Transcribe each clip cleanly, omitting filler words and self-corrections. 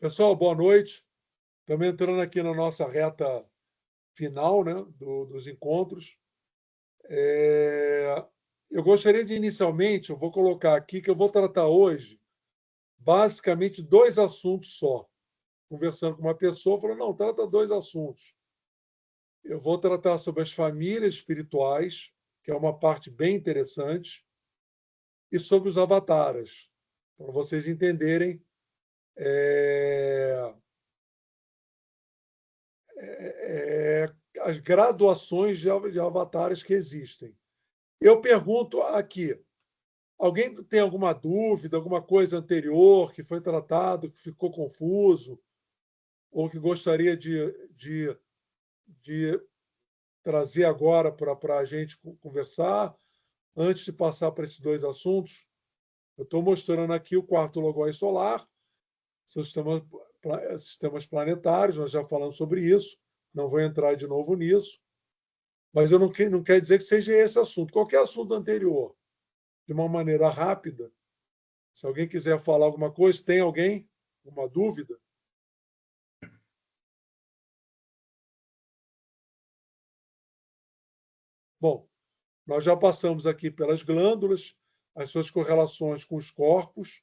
Pessoal, boa noite. Estamos entrando aqui na nossa reta final, né, dos encontros. Eu gostaria de, inicialmente, eu vou colocar aqui que eu vou tratar hoje, basicamente, dois assuntos só. Conversando com uma pessoa, falou, não, trata dois assuntos. Eu vou tratar sobre as famílias espirituais, que é uma parte bem interessante, e sobre os avatares, para vocês entenderem as graduações de avatares que existem. Eu pergunto aqui, alguém tem alguma dúvida, alguma coisa anterior que foi tratado, que ficou confuso, ou que gostaria de trazer agora para a gente conversar, antes de passar para esses dois assuntos? Eu estou mostrando aqui o quarto logos solar, seus sistemas planetários, nós já falamos sobre isso, não vou entrar de novo nisso, mas eu não quer dizer que seja esse assunto. Qualquer assunto anterior, de uma maneira rápida, se alguém quiser falar alguma coisa, tem alguém? Uma dúvida? Bom, nós já passamos aqui pelas glândulas, as suas correlações com os corpos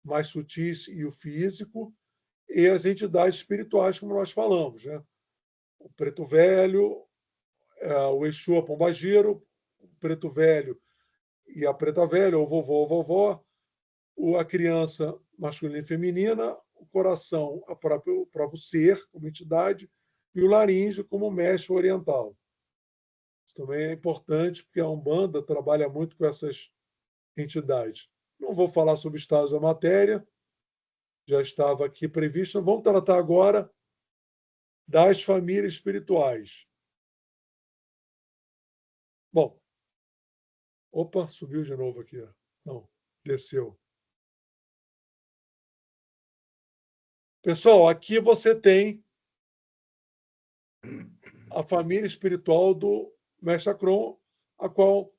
mais sutis e o físico, e as entidades espirituais, como nós falamos, né? O preto velho, o Exu, a Pombagira, o preto velho e a preta velha, o vovô ou vovó, a criança masculina e feminina, o coração, o próprio ser, como entidade, e o laríngeo como mestre oriental. Isso também é importante, porque a Umbanda trabalha muito com essas entidades. Não vou falar sobre estados da matéria, já estava aqui previsto. Vamos tratar agora das famílias espirituais. Bom, opa, subiu de novo aqui. Não, desceu. Pessoal, aqui você tem a família espiritual do Mestre Akron, a qual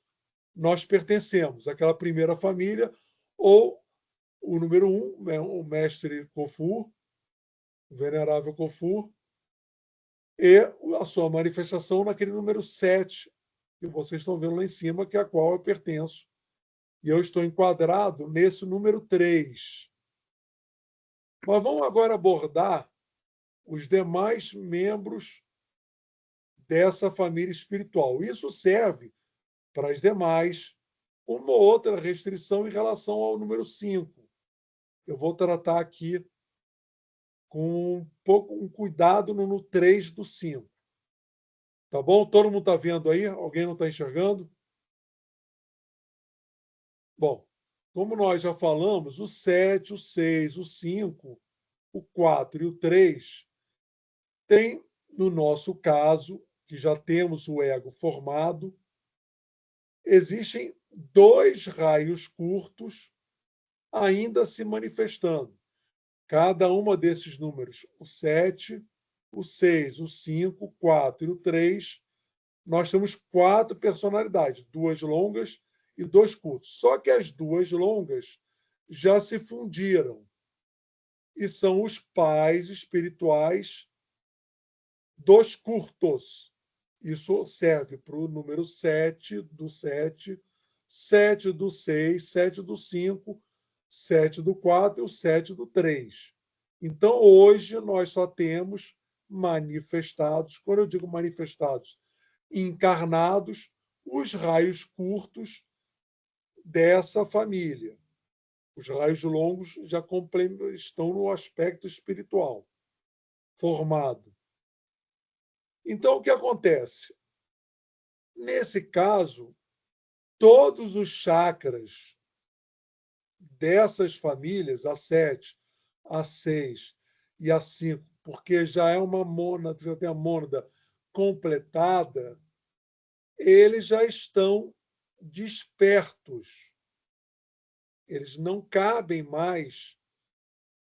nós pertencemos, aquela primeira família, ou o número 1, o Mestre Kofur, o Venerável Kofur, e a sua manifestação naquele número 7, que vocês estão vendo lá em cima, que é a qual eu pertenço. E eu estou enquadrado nesse número 3. Mas vamos agora abordar os demais membros dessa família espiritual. Isso serve para as demais, uma ou outra restrição em relação ao número 5. Eu vou tratar aqui com um cuidado no 3 do 5. Tá bom? Todo mundo está vendo aí? Alguém não está enxergando? Bom, como nós já falamos, o 7, o 6, o 5, o 4 e o 3 tem, no nosso caso, que já temos o ego formado, existem dois raios curtos ainda se manifestando. Cada uma desses números, o 7, o 6, o 5, o 4 e o 3, nós temos 4 personalidades, 2 longas e 2 curtos. Só que as 2 longas já se fundiram e são os pais espirituais dos curtos. Isso serve para o número 7 do 7, 7 do 6, 7 do 5, 7 do 4 e o 7 do 3. Então, hoje, nós só temos manifestados, quando eu digo manifestados, encarnados, os raios curtos dessa família. Os raios longos já estão no aspecto espiritual formado. Então, o que acontece? Nesse caso, todos os chakras dessas famílias, a 7, a 6 e a 5, porque já é uma mônada, já tem a mônada completada, eles já estão despertos. Eles não cabem mais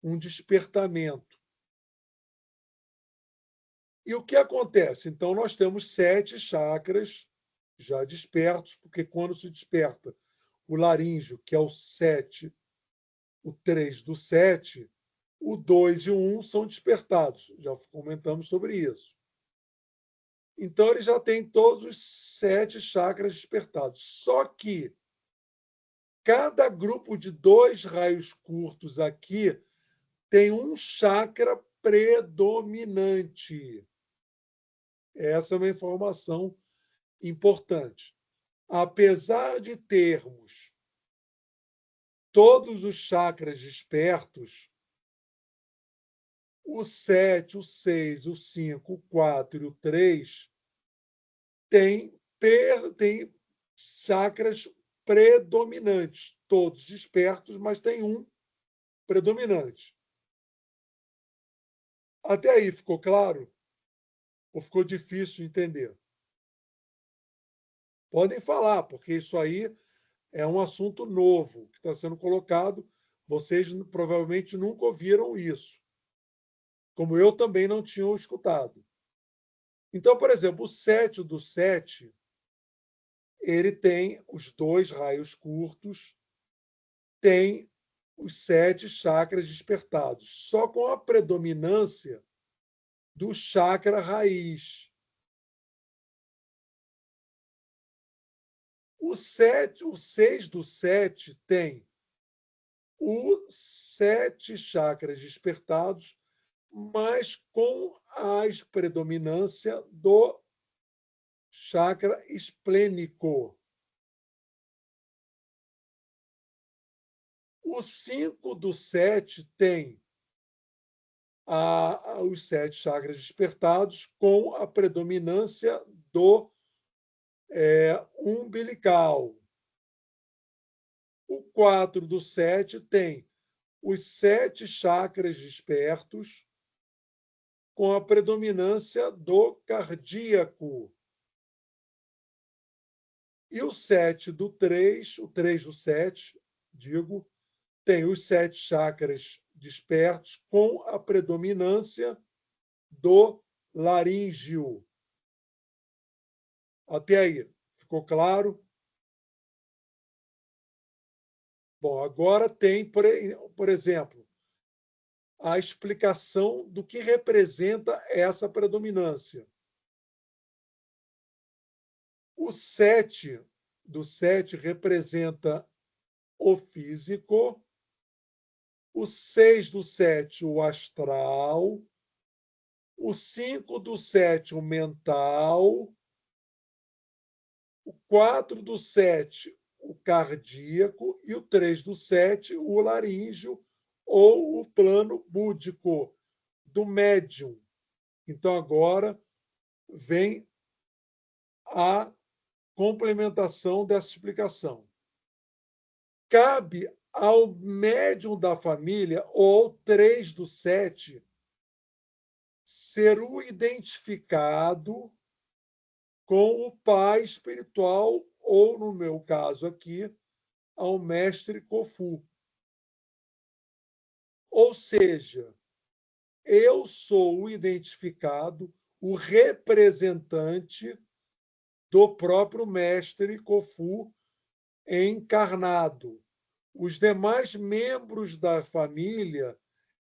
um despertamento. E o que acontece? Então, nós temos 7 chakras já despertos, porque quando se desperta o laríngeo, que é o 7, o 3 do 7, o 2 e o 1 são despertados. Já comentamos sobre isso. Então, ele já tem todos os 7 chakras despertados. Só que cada grupo de 2 raios curtos aqui tem um chakra predominante. Essa é uma informação importante. Apesar de termos todos os chakras despertos, o 7, o 6, o 5, o 4 e o 3 têm chakras predominantes, todos despertos, mas tem um predominante. Até aí ficou claro? Ou ficou difícil entender? Podem falar, porque isso aí é um assunto novo que está sendo colocado. Vocês provavelmente nunca ouviram isso, como eu também não tinha escutado. Então, por exemplo, o 7 do 7, ele tem os 2 raios curtos, tem os 7 chakras despertados, só com a predominância do chakra raiz. O 6 do 7 tem os 7 chakras despertados, mas com a predominância do chakra esplênico. O 5 do 7 tem os 7 chakras despertados com a predominância do umbilical. O 4 do 7 tem os 7 chakras despertos com a predominância do cardíaco. E o 7 do 3, o 3 do 7, digo, tem os 7 chakras despertos com a predominância do laríngeo. Até aí, ficou claro? Bom, agora tem, por exemplo, a explicação do que representa essa predominância. O 7 do 7 representa o físico, o 6 do 7 o astral, o 5 do 7 o mental, o 4 do 7 o cardíaco e o 3 do 7 o laríngeo ou o plano búdico do médium. Então, agora vem a complementação dessa explicação. Cabe ao médium da família, ou 3 do 7, ser o identificado com o pai espiritual, ou, no meu caso aqui, ao mestre Kofu. Ou seja, eu sou o identificado, o representante do próprio mestre Kofu encarnado. Os demais membros da família,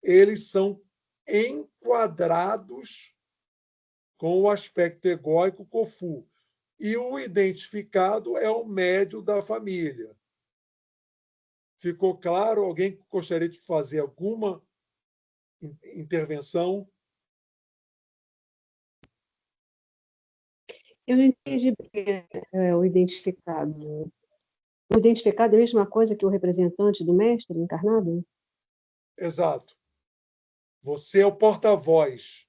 eles são enquadrados com o aspecto egóico Kofu. E o identificado é o médium da família. Ficou claro? Alguém gostaria de fazer alguma intervenção? Eu não entendi o identificado. O identificado é a mesma coisa que o representante do mestre encarnado? Exato. Você é o porta-voz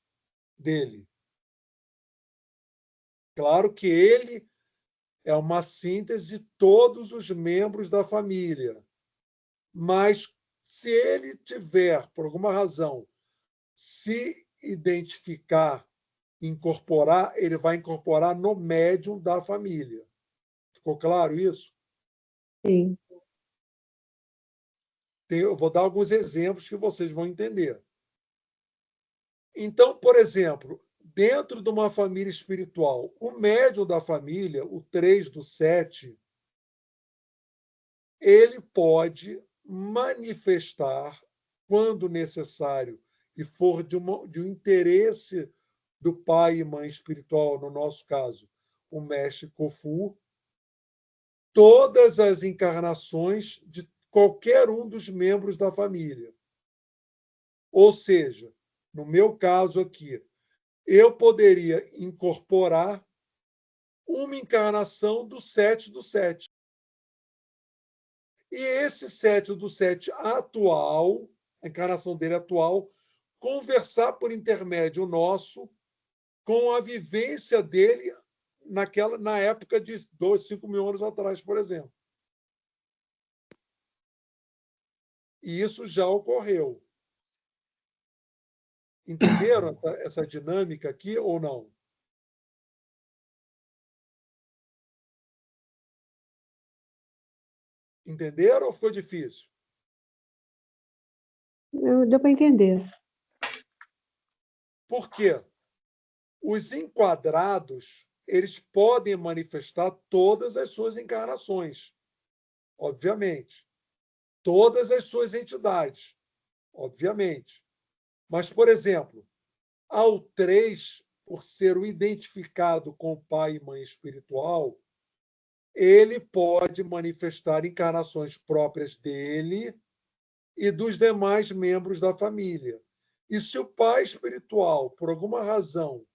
dele. Claro que ele é uma síntese de todos os membros da família. Mas se ele tiver, por alguma razão, se identificar, incorporar, ele vai incorporar no médium da família. Ficou claro isso? Sim. Eu vou dar alguns exemplos que vocês vão entender. Então, por exemplo, dentro de uma família espiritual, o médium da família, o 3 do 7, ele pode manifestar quando necessário e for de um interesse do pai e mãe espiritual, no nosso caso, o mestre Khufu, todas as encarnações de qualquer um dos membros da família. Ou seja, no meu caso aqui, eu poderia incorporar uma encarnação do 7 do 7. E esse 7 do 7 atual, a encarnação dele atual, conversar por intermédio nosso com a vivência dele na época de 2, 5 mil anos atrás, por exemplo. E isso já ocorreu. Entenderam essa dinâmica aqui ou não? Entenderam ou ficou difícil? Deu para entender. Por quê? Os enquadrados, eles podem manifestar todas as suas encarnações, obviamente. Todas as suas entidades, obviamente. Mas, por exemplo, ao 3, por ser o identificado com pai e mãe espiritual, ele pode manifestar encarnações próprias dele e dos demais membros da família. E se o pai espiritual, por alguma razão,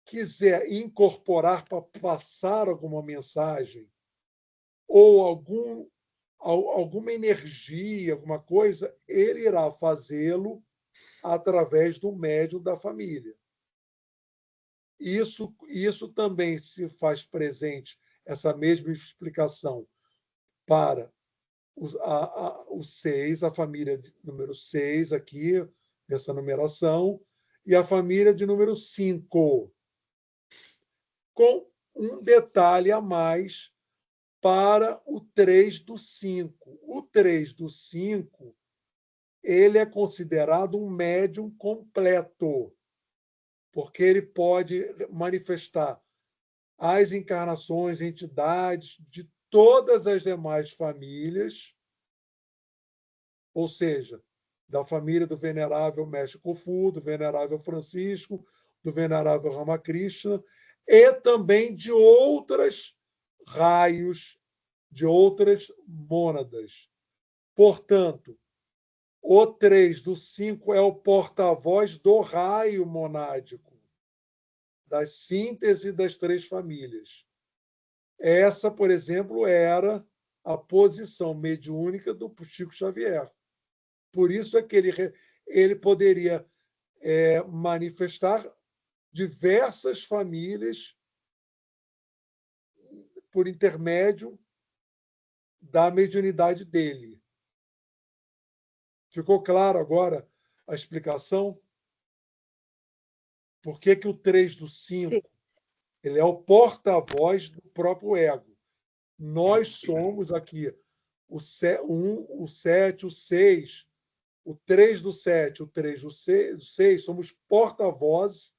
quiser incorporar para passar alguma mensagem ou alguma energia, alguma coisa, ele irá fazê-lo através do médium da família. Isso também se faz presente, essa mesma explicação, para o 6, a família de número 6 aqui, nessa numeração, e a família de número 5, com um detalhe a mais para o 3 do 5. O 3 do 5, ele é considerado um médium completo, porque ele pode manifestar as encarnações, entidades de todas as demais famílias, ou seja, da família do venerável Mestre Khufu, do venerável Francisco, do venerável Ramakrishna, e também de outros raios, de outras mônadas. Portanto, o 3 do 5 é o porta-voz do raio monádico, da síntese das 3 famílias. Essa, por exemplo, era a posição mediúnica do Chico Xavier. Por isso é que ele poderia manifestar diversas famílias por intermédio da mediunidade dele. Ficou claro agora a explicação? Por que o 3 do 5 ele é o porta-voz do próprio ego? Nós somos aqui o 7, o 6, o 3 do 7, o 3 do 6, somos porta-vozes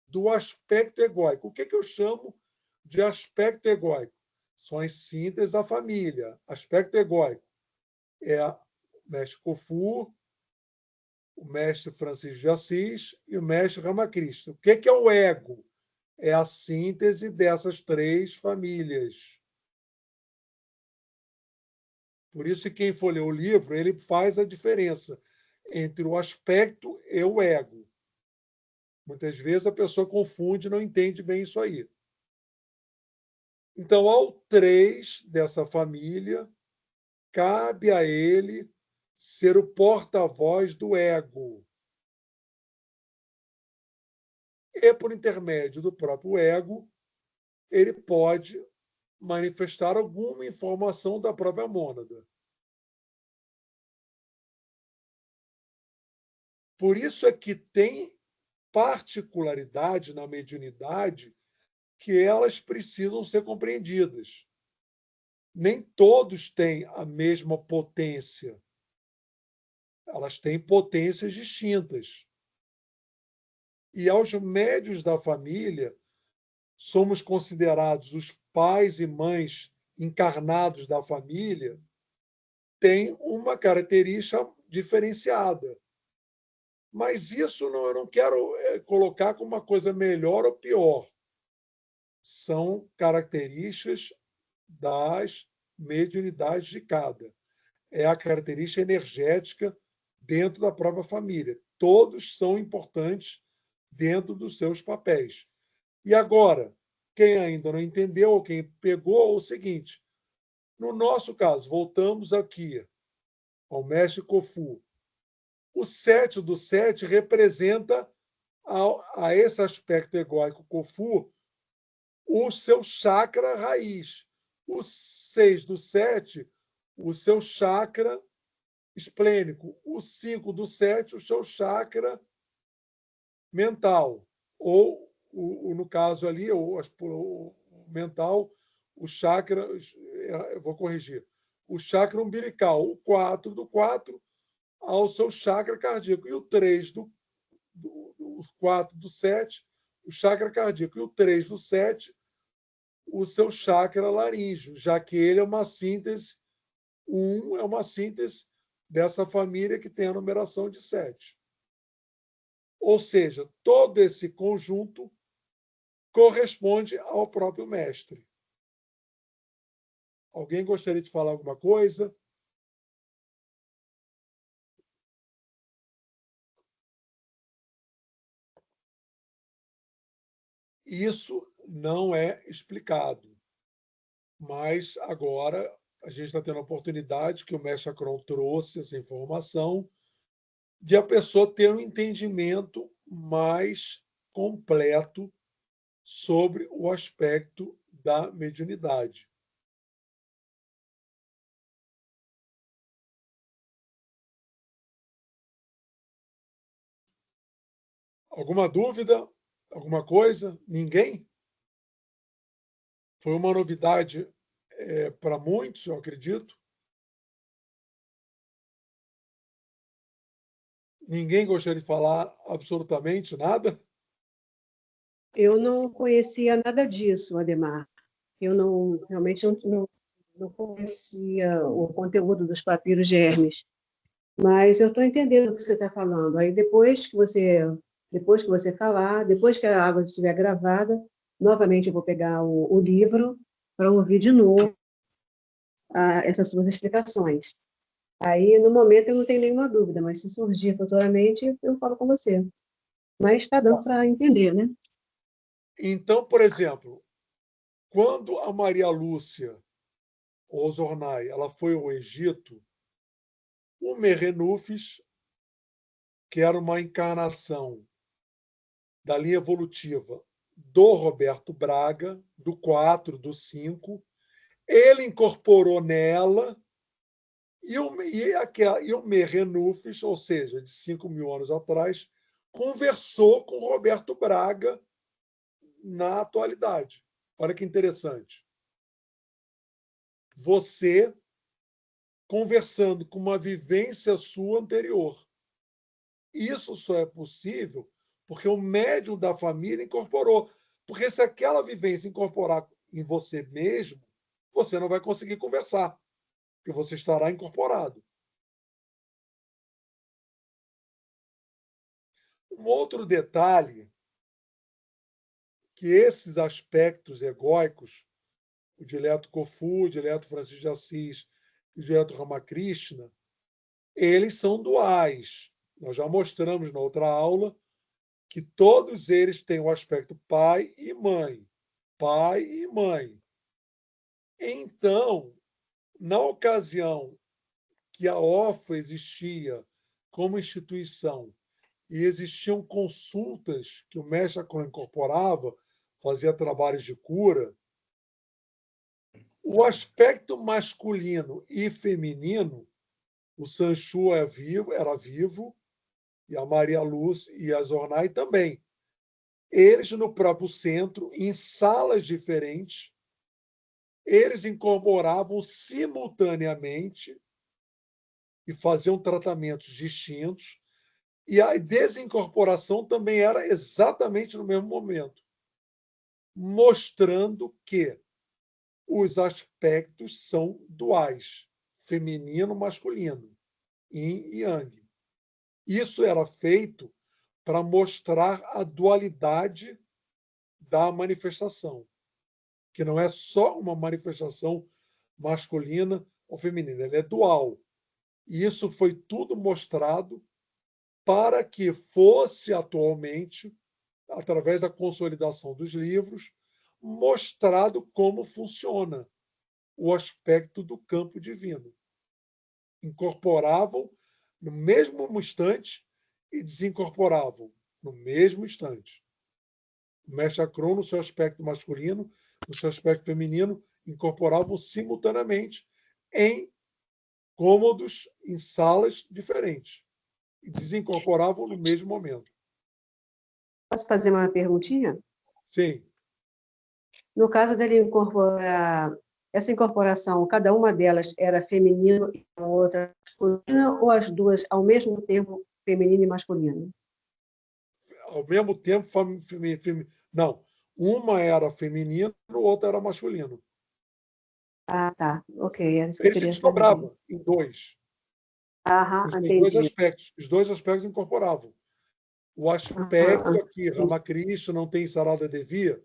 do aspecto egóico. O que eu chamo de aspecto egóico? São as sínteses da família. Aspecto egóico é o mestre Khufu, o mestre Francisco de Assis e o mestre Ramakrishna. O que é o ego? É a síntese dessas 3 famílias. Por isso que quem for ler o livro, ele faz a diferença entre o aspecto e o ego. Muitas vezes a pessoa confunde e não entende bem isso aí. Então, ao 3 dessa família, cabe a ele ser o porta-voz do ego. E, por intermédio do próprio ego, ele pode manifestar alguma informação da própria mônada. Por isso é que tem particularidade na mediunidade que elas precisam ser compreendidas. Nem todos têm a mesma potência. Elas têm potências distintas. E aos médios da família, somos considerados os pais e mães encarnados da família, têm uma característica diferenciada. Mas isso eu não quero colocar como uma coisa melhor ou pior. São características das mediunidades de cada. É a característica energética dentro da própria família. Todos são importantes dentro dos seus papéis. E agora, quem ainda não entendeu ou quem pegou, é o seguinte: no nosso caso, voltamos aqui ao mestre Kofu. O 7 do 7 representa a esse aspecto egóico Kofu o seu chakra raiz. O 6 do 7, o seu chakra esplênico. O 5 do 7, o seu chakra mental. Ou, no caso ali, o mental, o chakra, eu vou corrigir, o chakra umbilical. O 4 do 4 ao seu chakra cardíaco. E o 3 o 4 do 7, o chakra cardíaco. E o 3 do 7, o seu chakra laríngeo, já que ele é uma síntese, é uma síntese dessa família que tem a numeração de 7. Ou seja, todo esse conjunto corresponde ao próprio mestre. Alguém gostaria de falar alguma coisa? Isso não é explicado. Mas agora a gente está tendo a oportunidade que o mestre Acron trouxe essa informação de a pessoa ter um entendimento mais completo sobre o aspecto da mediunidade. Alguma dúvida? Alguma coisa? Ninguém? Foi uma novidade para muitos, eu acredito. Ninguém gostaria de falar absolutamente nada? Eu não conhecia nada disso, Ademar. Eu não, realmente não conhecia o conteúdo dos papiros de Hermes. Mas eu estou entendendo o que você está falando. Aí depois que você falar, depois que a água estiver gravada, novamente eu vou pegar o livro para ouvir de novo essas suas explicações. Aí, no momento, eu não tenho nenhuma dúvida, mas se surgir futuramente, eu falo com você. Mas está dando para entender, né? Então, por exemplo, quando a Maria Lúcia ou Zornai ela foi ao Egito, o Merenufes, que era uma encarnação da linha evolutiva do Roberto Braga, do 4, do 5, ele incorporou nela e o Merenufes, ou seja, de 5.000 anos atrás, conversou com o Roberto Braga na atualidade. Olha que interessante. Você conversando com uma vivência sua anterior. Isso só é possível porque o médium da família incorporou. Porque se aquela vivência incorporar em você mesmo, você não vai conseguir conversar, porque você estará incorporado. Um outro detalhe, que esses aspectos egóicos, o dileto Kofu, o dileto Francisco de Assis e o dileto Ramakrishna, eles são duais. Nós já mostramos na outra aula que todos eles têm o aspecto pai e mãe. Pai e mãe. Então, na ocasião que a OFA existia como instituição e existiam consultas que o mestre Acron incorporava, fazia trabalhos de cura, o aspecto masculino e feminino, o Sanchu era vivo, e a Maria Luz e a Zornai também. Eles, no próprio centro, em salas diferentes, eles incorporavam simultaneamente e faziam tratamentos distintos, e a desincorporação também era exatamente no mesmo momento, mostrando que os aspectos são duais, feminino e masculino. yin e yang. Isso era feito para mostrar a dualidade da manifestação, que não é só uma manifestação masculina ou feminina, ela é dual. E isso foi tudo mostrado para que fosse atualmente, através da consolidação dos livros, mostrado como funciona o aspecto do campo divino. Incorporavam no mesmo instante e desincorporavam no mesmo instante. O mestre Acron, no seu aspecto masculino, no seu aspecto feminino, incorporavam simultaneamente em cômodos, em salas diferentes, e desincorporavam no mesmo momento. Posso fazer uma perguntinha? Sim. No caso dele incorporar, essa incorporação, cada uma delas era feminino e a outra masculina, ou as duas ao mesmo tempo, feminino e masculino? Ao mesmo tempo, não. Uma era feminino, outra era masculino. Ah, tá. Ok, é isso que eu Esse queria saber. sobrava em dois. Aham, Os dois entendi. aspectos. Os dois aspectos incorporavam. O aspecto Aham, aqui, Ramakrishna não tem Sarada Devi,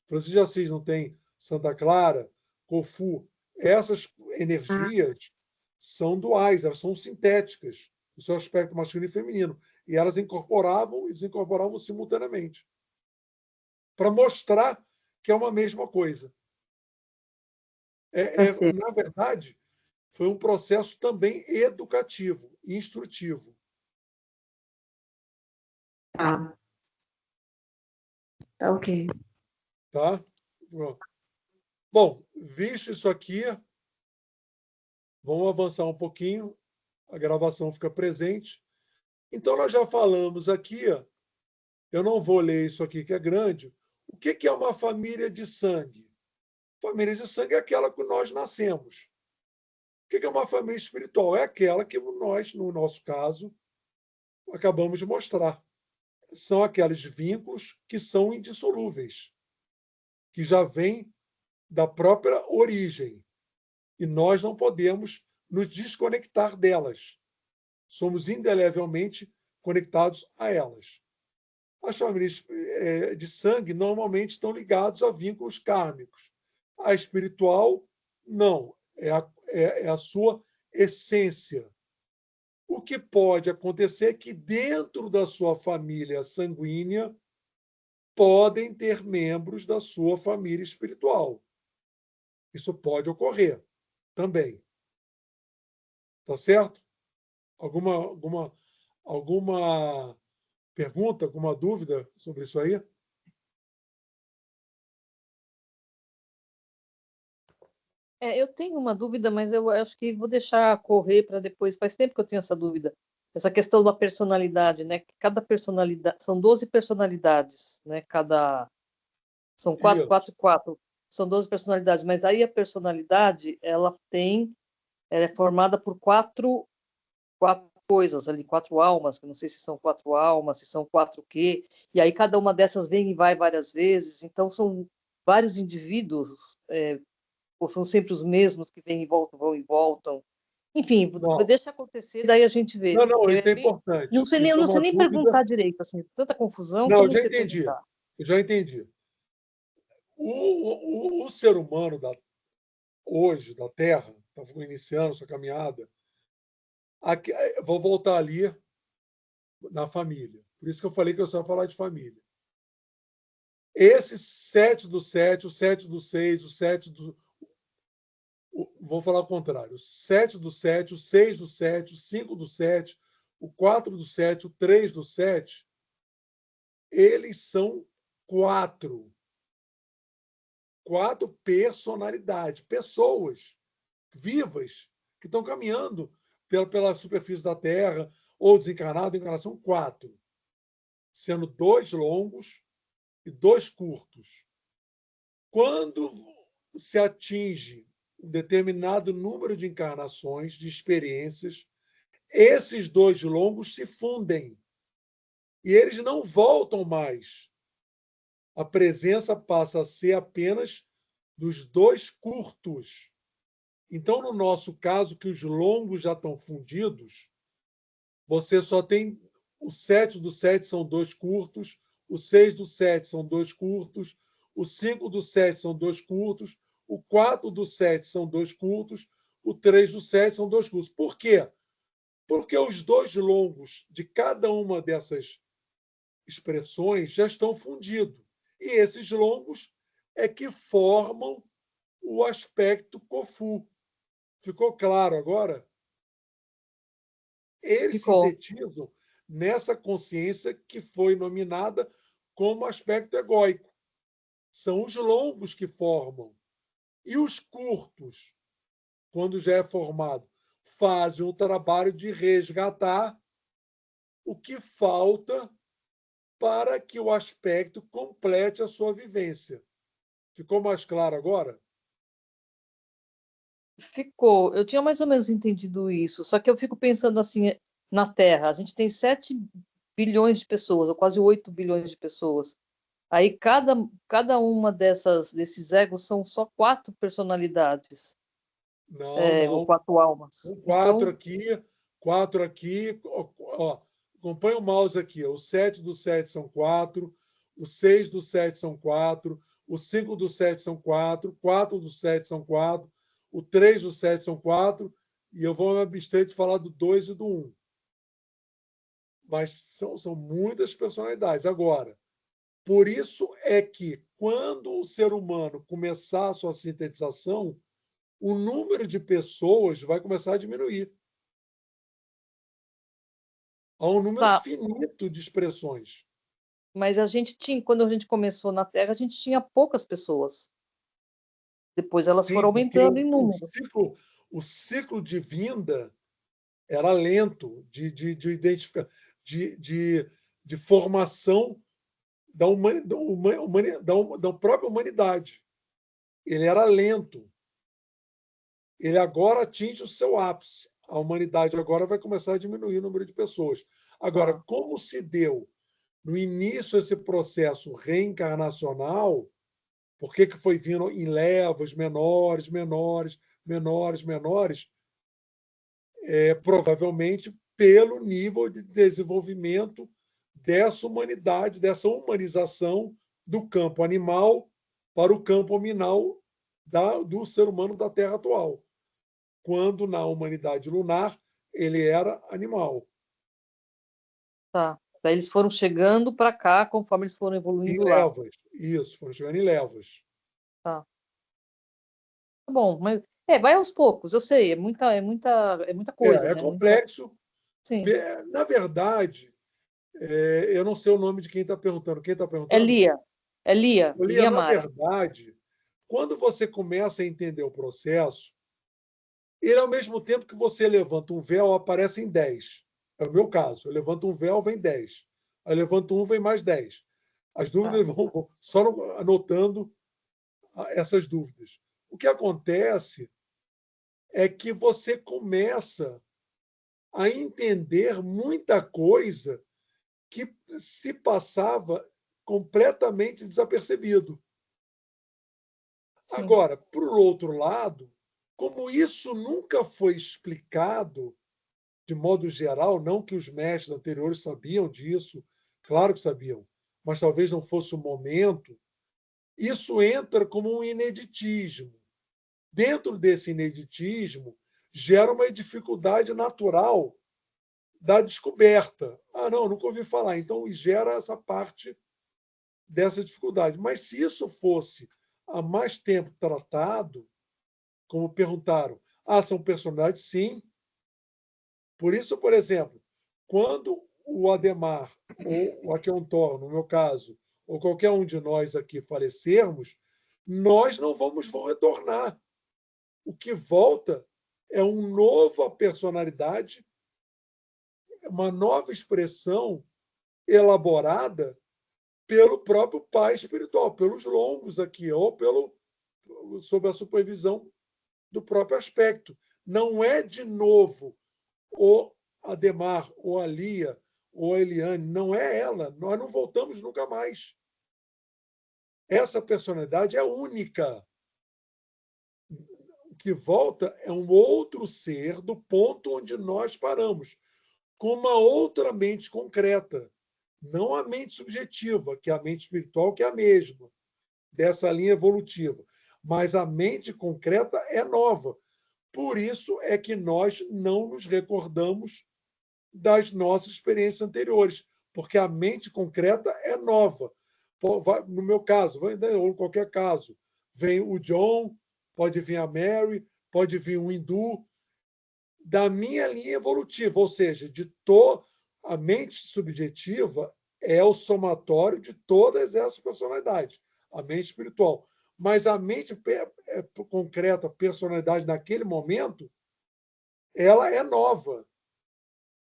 Francisco de Assis não tem Santa Clara, Kofu. Essas energias são duais, elas são sintéticas, o seu aspecto masculino e feminino. E elas incorporavam e desincorporavam simultaneamente, para mostrar que é uma mesma coisa. tá certo. Na verdade, foi um processo também educativo, instrutivo. Tá, tá ok. Tá? Bom, visto isso aqui, vamos avançar um pouquinho, a gravação fica presente. Então, nós já falamos aqui, eu não vou ler isso aqui que é grande, o que é uma família de sangue? Família de sangue é aquela que nós nascemos. O que é uma família espiritual? É aquela que nós, no nosso caso, acabamos de mostrar. São aqueles vínculos que são indissolúveis, que já vêm da própria origem. E nós não podemos nos desconectar delas. Somos indelevelmente conectados a elas. As famílias de sangue normalmente estão ligadas a vínculos kármicos. A espiritual, não. É a sua essência. O que pode acontecer é que dentro da sua família sanguínea podem ter membros da sua família espiritual. Isso pode ocorrer também. Tá certo? Alguma pergunta, alguma dúvida sobre isso aí? Eu tenho uma dúvida, mas eu acho que vou deixar correr para depois. Faz tempo que eu tenho essa dúvida. Essa questão da personalidade, né? Que cada personalidade são 12 personalidades, né? São quatro, Isso. quatro, quatro. São 12 personalidades, mas aí a personalidade ela é formada por quatro coisas ali, quatro almas, que não sei se são quatro almas, se são quatro quê, e aí cada uma dessas vem e vai várias vezes, então são vários indivíduos, ou são sempre os mesmos que vêm e voltam, vão e voltam. Enfim, Não, deixa acontecer, daí a gente vê, não, porque isso é importante. Isso é não sei uma nem dúvida. perguntar direito, assim, tanta confusão que Não, eu eu não já sei entendi. perguntar. Eu já entendi. O ser humano hoje, da Terra, está iniciando sua caminhada, vou voltar ali na família. Por isso que eu falei que eu só ia falar de família. Esse 7 do 7, o 7 do 6, o 7 do. Vou falar ao contrário. O 7 do 7, o 6 do 7, o 5 do 7, o 4 do 7, o 3 do 7, eles são quatro. Quatro personalidades, pessoas vivas que estão caminhando pela superfície da Terra, ou desencarnado, encarnação, quatro, sendo dois longos e dois curtos. Quando se atinge um determinado número de encarnações, de experiências, esses dois longos se fundem e eles não voltam mais. A presença passa a ser apenas dos dois curtos. Então, no nosso caso, que os longos já estão fundidos, você só tem o 7 do 7 são 2 curtos, o 6 do 7 são 2 curtos, o 5 do 7 são 2 curtos, o 4 do 7 são 2 curtos, o 3 do 7 são 2 curtos. Por quê? Porque os dois longos de cada uma dessas expressões já estão fundidos. E esses longos é que formam o aspecto Kofu. Ficou claro agora? Eles Ficou. sintetizam nessa consciência que foi nominada como aspecto egóico. São os longos que formam. E os curtos, quando já é formado, fazem o trabalho de resgatar o que falta para que o aspecto complete a sua vivência. Ficou mais claro agora? Ficou. Eu tinha mais ou menos entendido isso, só que eu fico pensando assim, na Terra, a gente tem 7 bilhões de pessoas, ou quase 8 bilhões de pessoas. Aí cada uma desses egos são só 4 personalidades, Não, ou não. 4 almas. Um Então, quatro aqui. Ó, acompanha o mouse aqui. Ó. O 7 do 7 são 4, o 6 do 7 são 4, o 5 do 7 são 4, 4 do 7 são 4, o 3 do 7 são 4, e eu vou me abster de falar do 2 e do 1. Mas são muitas personalidades. Agora, por isso é que, quando o ser humano começar a sua sintetização, o número de pessoas vai começar a diminuir. Há um número tá. finito de expressões. Mas a gente tinha, quando a gente começou na Terra, a gente tinha poucas pessoas. Depois elas Sim, foram porque aumentando em número. o ciclo de vinda era lento de formação da própria humanidade. Ele era lento. Ele agora atinge o seu ápice. A humanidade agora vai começar a diminuir o número de pessoas. Agora, Tá. como se deu no início esse processo reencarnacional, por que foi vindo em levas menores, menores, menores, menores? Provavelmente pelo nível de desenvolvimento dessa humanidade, dessa humanização do campo animal para o campo nominal do ser humano da Terra atual, quando na humanidade lunar ele era animal. Tá. Daí eles foram chegando para cá conforme eles foram Em evoluindo lá. levas, isso, foram chegando em levas. Tá. Tá bom, mas vai aos poucos, eu sei, é muita coisa, É né? Muita. complexo. Sim. Na verdade, eu não sei o nome de quem está perguntando. Quem está É perguntando? Lia. É Lia, Lia, Lia na Mara. verdade, quando você começa a entender o processo, ele, ao mesmo tempo que você levanta um véu, aparecem 10. É o meu caso. Eu levanto um véu, vem 10. Aí eu levanto um, vem mais 10. As Tá. dúvidas vão só anotando essas dúvidas. O que acontece é que você começa a entender muita coisa que se passava completamente desapercebido. Sim. Agora, por outro lado, como isso nunca foi explicado de modo geral, não que os mestres anteriores sabiam disso, claro que sabiam, mas talvez não fosse o momento, isso entra como um ineditismo. Dentro desse ineditismo, gera uma dificuldade natural da descoberta. Ah, não, nunca ouvi falar. Então, gera essa parte dessa dificuldade. Mas se isso fosse há mais tempo tratado, como perguntaram, são personagens? Sim. Por isso, por exemplo, quando o Ademar ou o Aqueontor, no meu caso, ou qualquer um de nós aqui falecermos, nós não vamos retornar. O que volta é um novo personalidade, uma nova expressão elaborada pelo próprio pai espiritual, pelos longos aqui, ou sob a supervisão do próprio aspecto. Não é, de novo, o Ademar, ou a Lia, ou a Eliane, não é ela. Nós não voltamos nunca mais. Essa personalidade é única. O que volta é um outro ser do ponto onde nós paramos. com uma outra mente concreta, não a mente subjetiva, que é a mente espiritual, que é a mesma, dessa linha evolutiva. Mas a mente concreta é nova. Por isso é que nós não nos recordamos das nossas experiências anteriores, porque a mente concreta é nova. No meu caso, ou em qualquer caso, vem o John, pode vir a Mary, pode vir um hindu, da minha linha evolutiva, ou seja, a mente subjetiva é o somatório de todas essas personalidades, a mente espiritual. Mas a mente concreta, a personalidade naquele momento, ela é nova,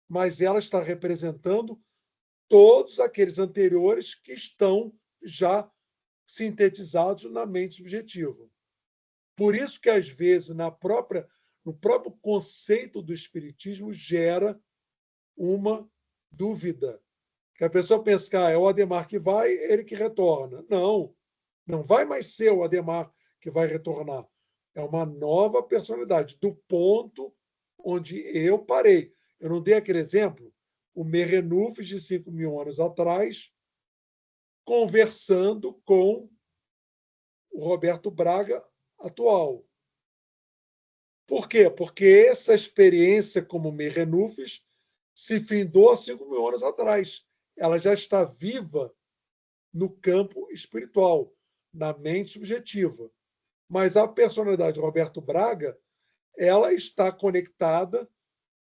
mas ela está representando todos aqueles anteriores que estão já sintetizados na mente subjetiva. Por isso que, às vezes, no próprio conceito do espiritismo, gera uma dúvida. Que a pessoa pensa que é o Adhemar que vai, ele que retorna. Não, não vai mais ser o Adhemar que vai retornar. É uma nova personalidade, do ponto onde eu parei. Eu não dei aquele exemplo? O Merenufes, de 5.000 anos atrás, conversando com o Roberto Braga atual. Por quê? Porque essa experiência como Merenufes se findou há 5.000 anos atrás. Ela já está viva no campo espiritual, na mente subjetiva. Mas a personalidade de Roberto Braga, ela está conectada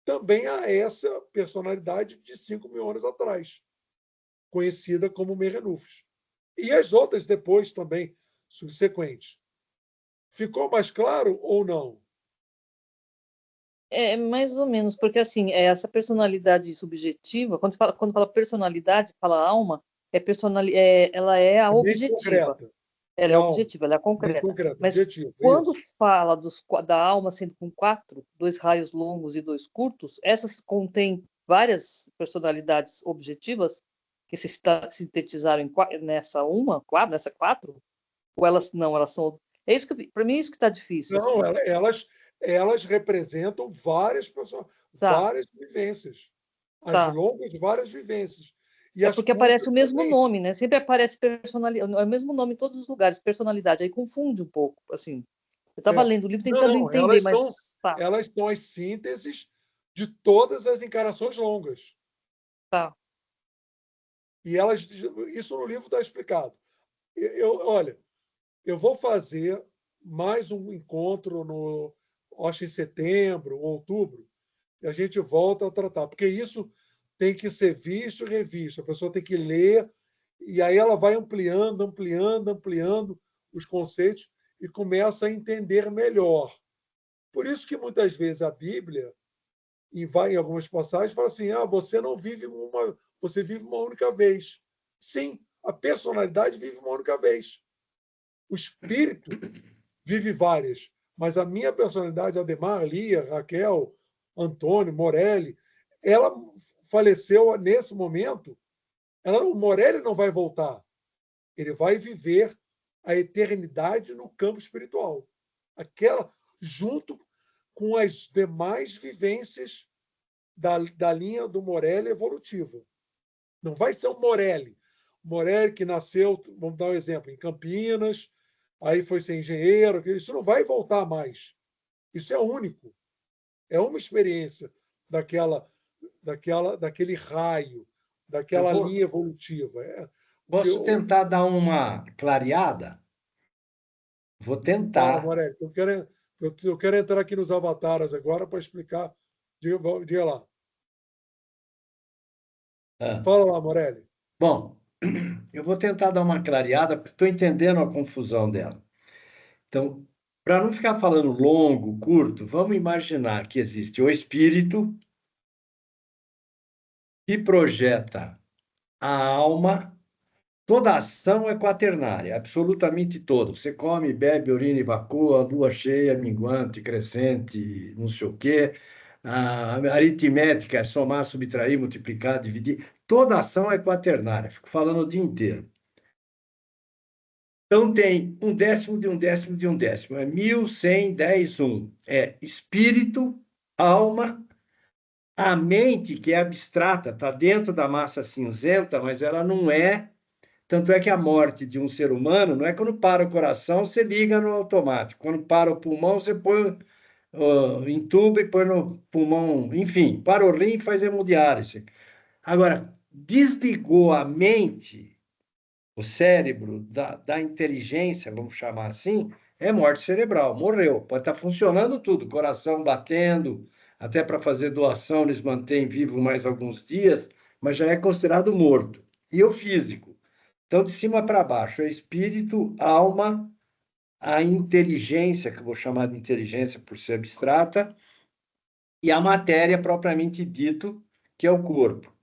também a essa personalidade de 5.000 anos atrás, conhecida como Merenufes. E as outras depois também, subsequentes. Ficou mais claro ou não? É mais ou menos, porque assim, essa personalidade subjetiva, quando fala personalidade, fala alma, ela é a É bem objetiva. concreta. Ela É é alma. objetiva, ela é Bem concreta. concreta, Mas objetivo. quando Isso. fala da alma sendo com dois raios longos e dois curtos, essas contêm várias personalidades objetivas que se sintetizaram nessa quatro, ou elas não, elas são. É isso que, para mim, é isso que está difícil, Não, assim. elas representam várias pessoas, Tá, várias vivências. As tá. longas, várias vivências. E É as porque aparece curtas o mesmo também. nome, né? Sempre aparece personalidade, é o mesmo nome em todos os lugares, personalidade, aí confunde um pouco, assim. Eu estava É. lendo o livro Não, tentando não, entender, mas tá, elas são as sínteses de todas as encarnações longas. tá. E isso no livro está explicado. Olha, eu vou fazer mais um encontro acho em setembro, outubro, e a gente volta a tratar, porque isso tem que ser visto e revisto. A pessoa tem que ler, e aí ela vai ampliando, ampliando, ampliando os conceitos e começa a entender melhor. Por isso que muitas vezes a Bíblia, em algumas passagens, fala assim: você vive uma única vez. Sim, a personalidade vive uma única vez. O espírito vive várias, mas a minha personalidade, Adhemar, Lia, Raquel, Antônio, Morelli, ela faleceu nesse momento. O Morelli não vai voltar. Ele vai viver a eternidade no campo espiritual. Aquela, junto com as demais vivências da linha do Morelli evolutiva. Não vai ser o Morelli. Morelli que nasceu, vamos dar um exemplo, em Campinas, aí foi ser engenheiro, isso não vai voltar mais. Isso é único. É uma experiência daquele raio, Eu daquela linha evolutiva. posso tentar dar uma clareada? Vou Fala, tentar. Morelli. Eu quero entrar aqui nos avatares agora para explicar. Diga lá. Ah, Fala lá, Morelli. bom, eu vou tentar dar uma clareada, porque estou entendendo a confusão dela. Então, para não ficar falando longo, curto, vamos imaginar que existe o espírito que projeta a alma. Toda ação é quaternária, absolutamente toda. Você come, bebe, urina, evacua, lua cheia, minguante, crescente, não sei o quê. A aritmética é somar, subtrair, multiplicar, dividir. Toda ação é quaternária. Fico falando o dia inteiro. Então, tem um décimo de um décimo de um décimo. É 1.110, 1. É espírito, alma, A mente, que é abstrata, está dentro da massa cinzenta, mas ela não é. Tanto é que a morte de um ser humano não é quando para o coração, você liga no automático. Quando para o pulmão, você põe, entuba e põe no pulmão. Enfim, para o rim, faz hemodiálise. Agora, desligou a mente, o cérebro, da inteligência, vamos chamar assim, é morte cerebral, morreu. Pode estar funcionando tudo, coração batendo, até para fazer doação, eles mantêm vivo mais alguns dias, mas já é considerado morto. E o físico? Então, de cima para baixo, é espírito, alma, a inteligência, que eu vou chamar de inteligência por ser abstrata, e a matéria propriamente dito, que é o corpo.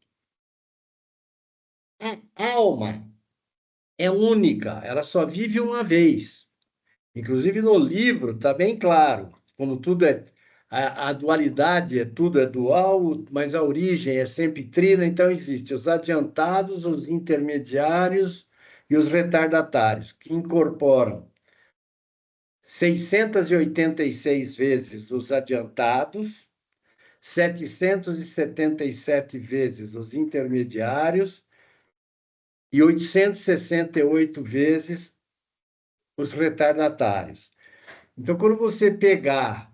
A alma é única, ela só vive uma vez. Inclusive no livro está bem claro, como tudo é a dualidade, tudo é dual, mas a origem é sempre trina, então existe os adiantados, os intermediários e os retardatários, que incorporam 686 vezes os adiantados, 777 vezes os intermediários e 868 vezes os retardatários. Então, quando você pegar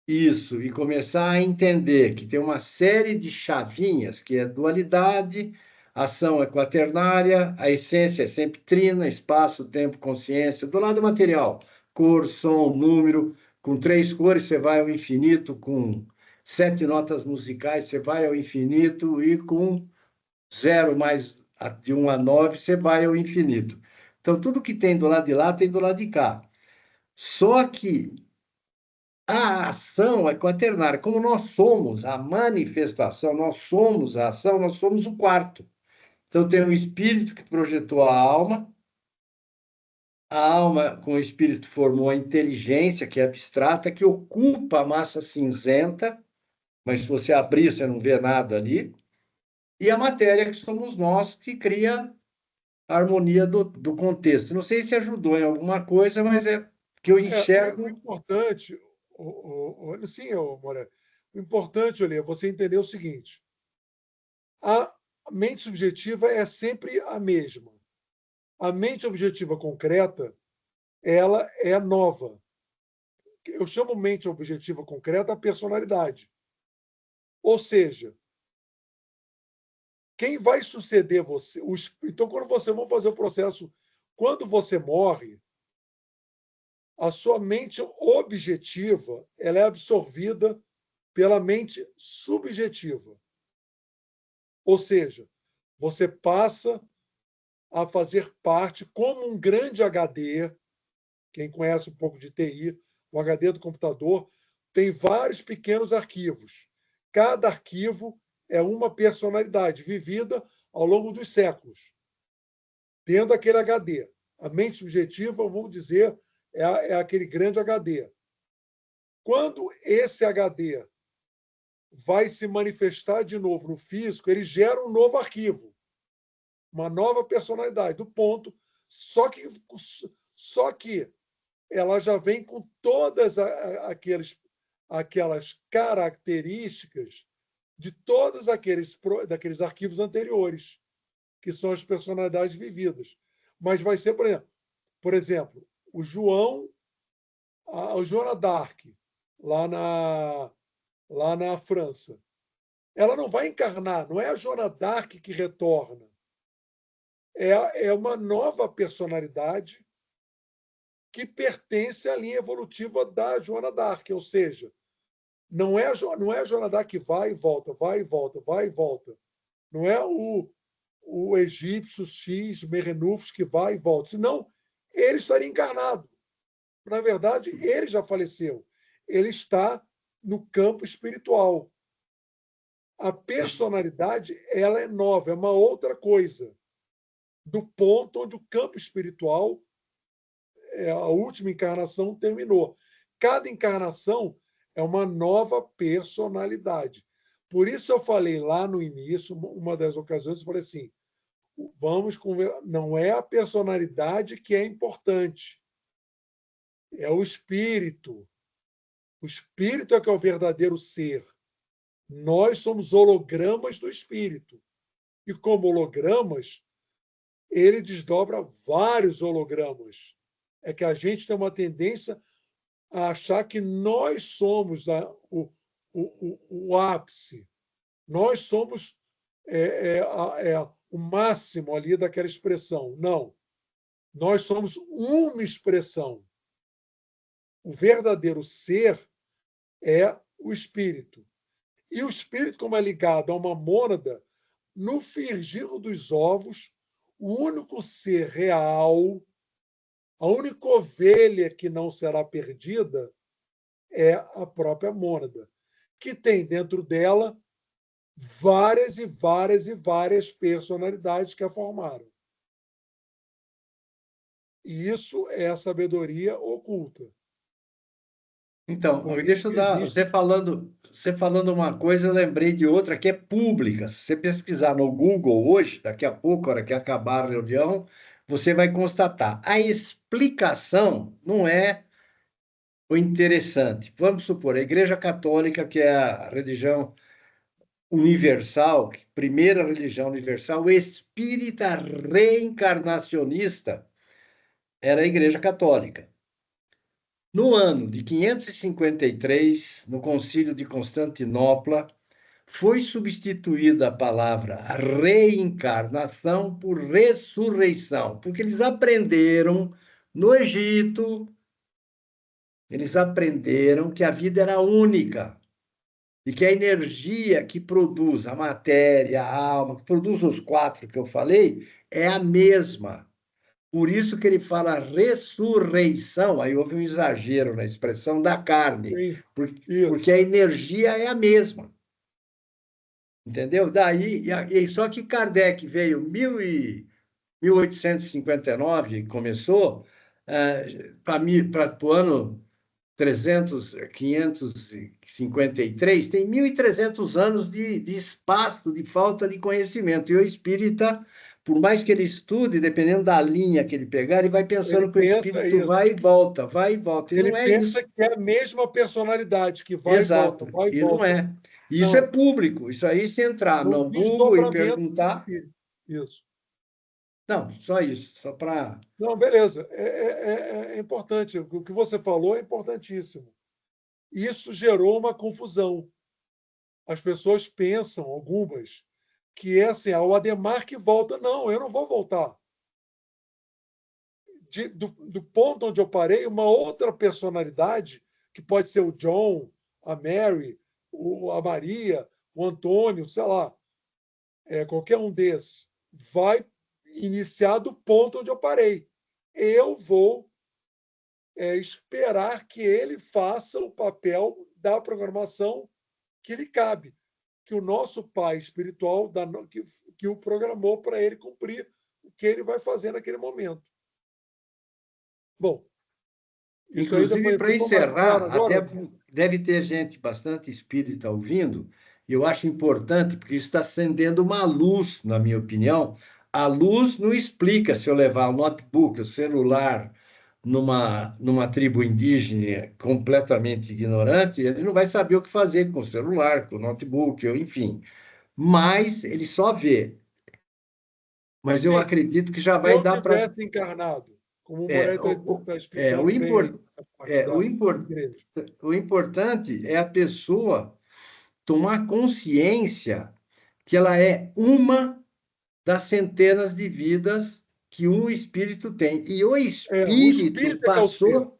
isso e começar a entender que tem uma série de chavinhas, que é dualidade, ação é quaternária, a essência é sempre trina, espaço, tempo, consciência, do lado material, cor, som, número, com 3 cores você vai ao infinito, com 7 notas musicais você vai ao infinito e com 0 mais de 1 a 9 você vai ao infinito. Então, tudo que tem do lado de lá tem do lado de cá. Só que a ação é quaternária. Como nós somos a manifestação, nós somos a ação, nós somos o quarto. Então, tem o espírito que projetou a alma com o espírito formou a inteligência, que é abstrata, que ocupa a massa cinzenta, mas se você abrir, você não vê nada ali, e a matéria, que somos nós, que cria a harmonia do contexto. Não sei se ajudou em alguma coisa, mas é que eu O enxergo. importante, sim, Moreira, o importante, olha, é você entender o seguinte: a mente subjetiva é sempre a mesma. A mente objetiva concreta, ela é nova. Eu chamo mente objetiva concreta a personalidade. Ou seja, quem vai suceder você? Então, quando você vai fazer o processo, quando você morre, a sua mente objetiva ela é absorvida pela mente subjetiva. Ou seja, você passa a fazer parte como um grande HD. Quem conhece um pouco de TI, o HD do computador tem vários pequenos arquivos. Cada arquivo é uma personalidade vivida ao longo dos séculos, dentro daquele HD. A mente subjetiva, vamos dizer, é aquele grande HD. Quando esse HD vai se manifestar de novo no físico, ele gera um novo arquivo, uma nova personalidade, do ponto. Só que ela já vem com todas aquelas características de todos daqueles arquivos anteriores, que são as personalidades vividas. Mas vai ser, por exemplo, o Joana d'Arc, lá na França. Ela não vai encarnar, não é a Joana d'Arc que retorna. É uma nova personalidade que pertence à linha evolutiva da Joana d'Arc, ou seja, não é a Joana d'Arc que vai e volta, vai e volta, vai e volta. Não é o egípcio X Merenufos que vai e volta, senão ele estaria encarnado. Na verdade, ele já faleceu. Ele está no campo espiritual. A personalidade ela é nova, é uma outra coisa, do ponto onde o campo espiritual, a última encarnação, terminou. Cada encarnação é uma nova personalidade. Por isso eu falei lá no início, uma das ocasiões, eu falei assim, não é a personalidade que é importante, é o espírito. O espírito é que é o verdadeiro ser. Nós somos hologramas do espírito. E como hologramas, ele desdobra vários hologramas. É que a gente tem uma tendência a achar que nós somos o ápice. Nós somos o máximo ali daquela expressão. Não. Nós somos uma expressão. O verdadeiro ser é o espírito. E o espírito, como é ligado a uma mônada, no frigir dos ovos, o único ser real, a única ovelha que não será perdida é a própria mônada, que tem dentro dela várias e várias e várias personalidades que a formaram. E isso é a sabedoria oculta. Então, Por deixa isso eu que dar. existe. Você falando uma coisa, eu lembrei de outra que é pública. Se você pesquisar no Google hoje, daqui a pouco, na hora que acabar a reunião, você vai constatar. A explicação não é o interessante. Vamos supor, a Igreja Católica, que é a religião universal, primeira religião universal, espírita reencarnacionista, era a Igreja Católica. No ano de 553, no Concílio de Constantinopla, foi substituída a palavra reencarnação por ressurreição, porque eles aprenderam no Egito, eles aprenderam que a vida era única e que a energia que produz a matéria, a alma, que produz os quatro que eu falei, é a mesma. Por isso que ele fala ressurreição, aí houve um exagero na expressão da carne, Sim, porque isso. a energia é a mesma. Entendeu? Daí, só que Kardec veio 1859, começou, para o ano 553, tem 1.300 anos de espaço, de falta de conhecimento. E o espírita, por mais que ele estude, dependendo da linha que ele pegar, ele vai Ele pensando que o pensa espírito isso. vai e volta. E Ele não é pensa isso. que é a mesma personalidade, que Exato. vai e E não volta. é. Isso é Não, público. Isso aí, se entrar no no Google e desdobramento do perguntar. espírito. Isso. Não, só isso. Só para. Não, beleza. É importante. O que você falou é importantíssimo. Isso gerou uma confusão. As pessoas pensam, algumas, que é assim, o Adhemar que volta. Não, eu não vou voltar. Do ponto onde eu parei, uma outra personalidade, que pode ser o John, a Mary, a Maria, o Antônio, sei lá, qualquer um desses, vai iniciar do ponto onde eu parei. Eu vou esperar que ele faça o papel da programação que lhe cabe, que o nosso pai espiritual que o programou para ele cumprir o que ele vai fazer naquele momento. Bom, isso aí Inclusive, depois para ficou mais claro encerrar, até agora? deve ter gente bastante espírita ouvindo, e eu acho importante, porque isso está acendendo uma luz, na minha opinião. A luz não explica se eu levar o notebook, o celular, numa tribo indígena completamente ignorante, ele não vai saber o que fazer com o celular, com o notebook, ou enfim. Mas ele só vê. Mas eu Sim, acredito que já se vai eu dar para. tivesse encarnado, como o É, Moreira está explicando bem aí, essa parte o, da impor, igreja. o importante é a pessoa tomar consciência que ela é uma das centenas de vidas que um espírito tem. E o O espírito espírito é que é o ser. passou.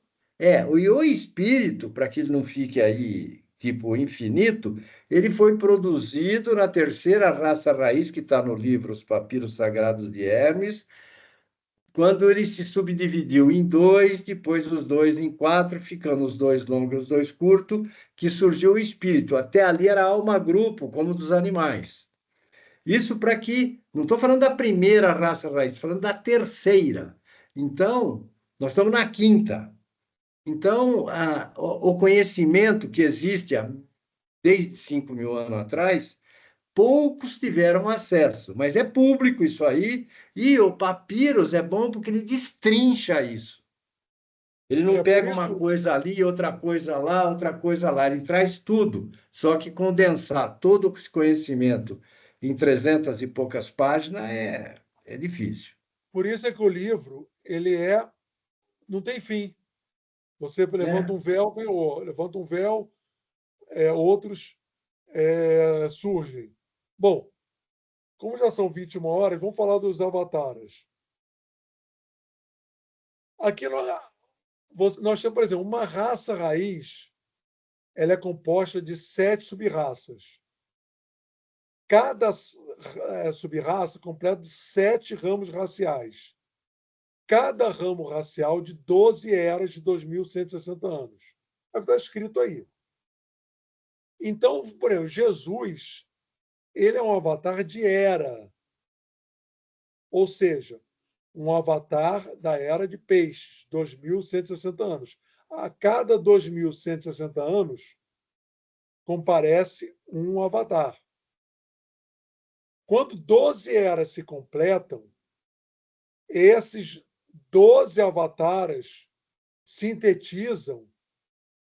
O espírito, para que ele não fique aí, tipo, infinito, ele foi produzido na terceira raça raiz, que está no livro Os Papiros Sagrados de Hermes, quando ele se subdividiu em dois, depois os dois em quatro, ficando os dois longos e os dois curtos, que surgiu o espírito. Até ali era alma-grupo, como dos animais. Isso para que, não estou falando da primeira raça raiz, estou falando da terceira. Então, nós estamos na quinta. Então, o conhecimento que existe desde 5.000 anos atrás, poucos tiveram acesso, mas é público isso aí, e o Papiros é bom porque ele destrincha isso. Ele não por pega uma isso, coisa ali, outra coisa lá, outra coisa lá. Ele traz tudo. Só que condensar todo esse conhecimento em 300 e poucas páginas é difícil. por isso é que o livro não tem fim. Você levanta É. um véu, vem outro. Levanta um véu, outros surgem. Bom, como já são 21 horas, vamos falar dos avatares. Aqui nós temos, por exemplo, uma raça raiz, ela é composta de 7 sub-raças. Cada sub-raça completa 7 ramos raciais. Cada ramo racial de 12 eras de 2.160 anos. É o que está escrito aí. Então, por exemplo, Jesus, ele é um avatar de era. Ou seja, um avatar da era de peixes, 2.160 anos. A cada 2.160 anos, comparece um avatar. Quando 12 eras se completam, esses 12 avatares sintetizam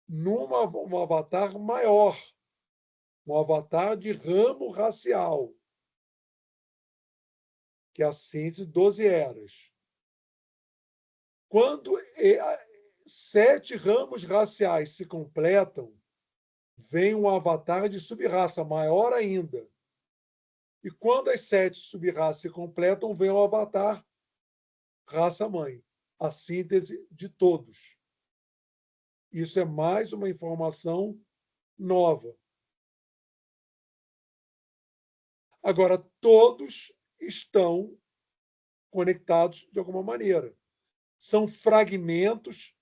um avatar maior, um avatar de ramo racial, que é a síntese de 12 eras. Quando 7 ramos raciais se completam, vem um avatar de sub-raça, maior ainda. E quando as 7 sub-raças se completam, vem o avatar raça-mãe, a síntese de todos. Isso é mais uma informação nova. Agora, todos estão conectados de alguma maneira. São fragmentos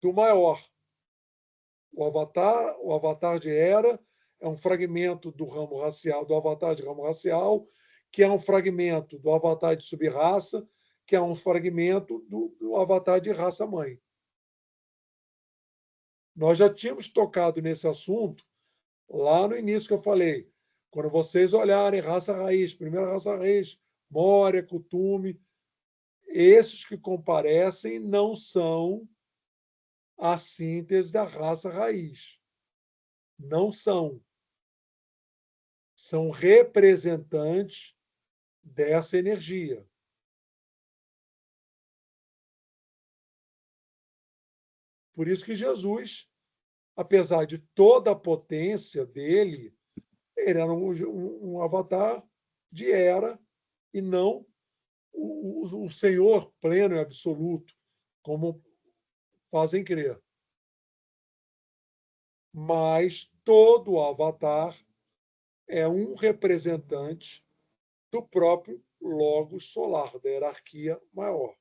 do maior. O avatar de Hera é um fragmento do ramo racial, do avatar de ramo racial, que é um fragmento do avatar de subraça, que é um fragmento do avatar de raça-mãe. Nós já tínhamos tocado nesse assunto lá no início que eu falei. Quando vocês olharem raça raiz, primeira raça raiz, Moria, Kutume, esses que comparecem não são a síntese da raça raiz. Não são. São representantes dessa energia. Por isso que Jesus, apesar de toda a potência dele, ele era um avatar de Hera e não o Senhor pleno e absoluto, como fazem crer. Mas todo avatar é um representante do próprio Logos solar, da hierarquia maior.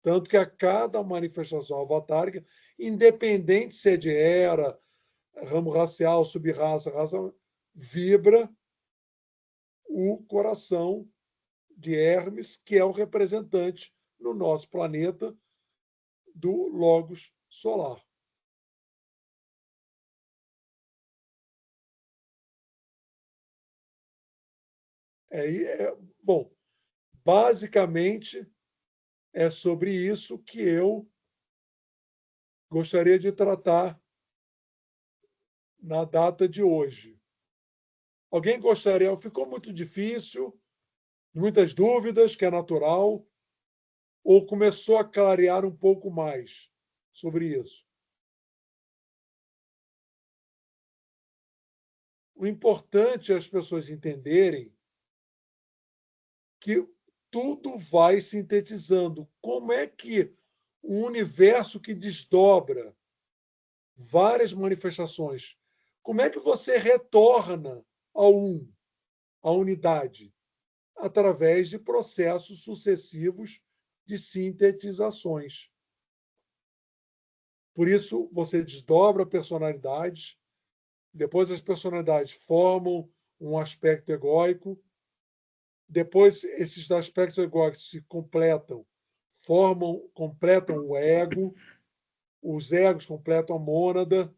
Tanto que a cada manifestação avatárica, independente se é de era, ramo racial, subraça, raça, vibra o coração de Hermes, que é o representante no nosso planeta do Logos solar. Bom, basicamente é sobre isso que eu gostaria de tratar na data de hoje. Alguém gostaria? Ficou muito difícil, muitas dúvidas, que é natural, ou começou a clarear um pouco mais sobre isso? O importante é as pessoas entenderem que tudo vai sintetizando. Como é que um universo que desdobra várias manifestações, como é que você retorna ao à unidade? Através de processos sucessivos de sintetizações. Por isso, você desdobra personalidades, depois as personalidades formam um aspecto egóico, depois esses aspectos egóicos se completam, completam o ego, os egos completam a mônada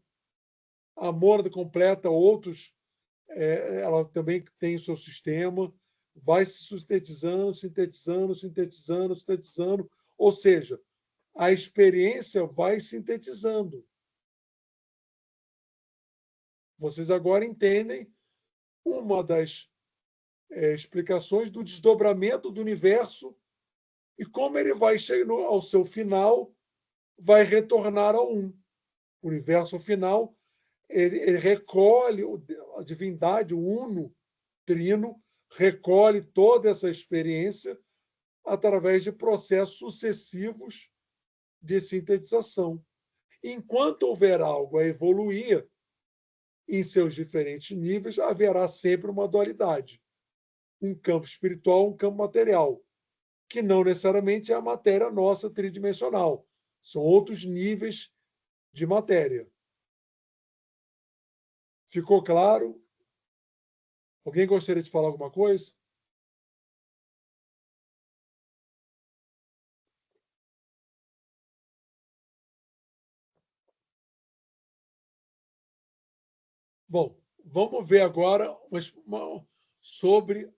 completa outros, ela também tem o seu sistema, vai se sintetizando, sintetizando, sintetizando, sintetizando, ou seja, a experiência vai sintetizando. Vocês agora entendem uma das explicações do desdobramento do universo e como ele vai chegar ao seu final, vai retornar ao um. O universo final, ele recolhe a divindade, o uno, trino, recolhe toda essa experiência através de processos sucessivos de sintetização. Enquanto houver algo a evoluir em seus diferentes níveis, haverá sempre uma dualidade. Um campo espiritual, um campo material, que não necessariamente é a matéria nossa tridimensional. São outros níveis de matéria. Ficou claro? Alguém gostaria de falar alguma coisa? Bom, vamos ver agora sobre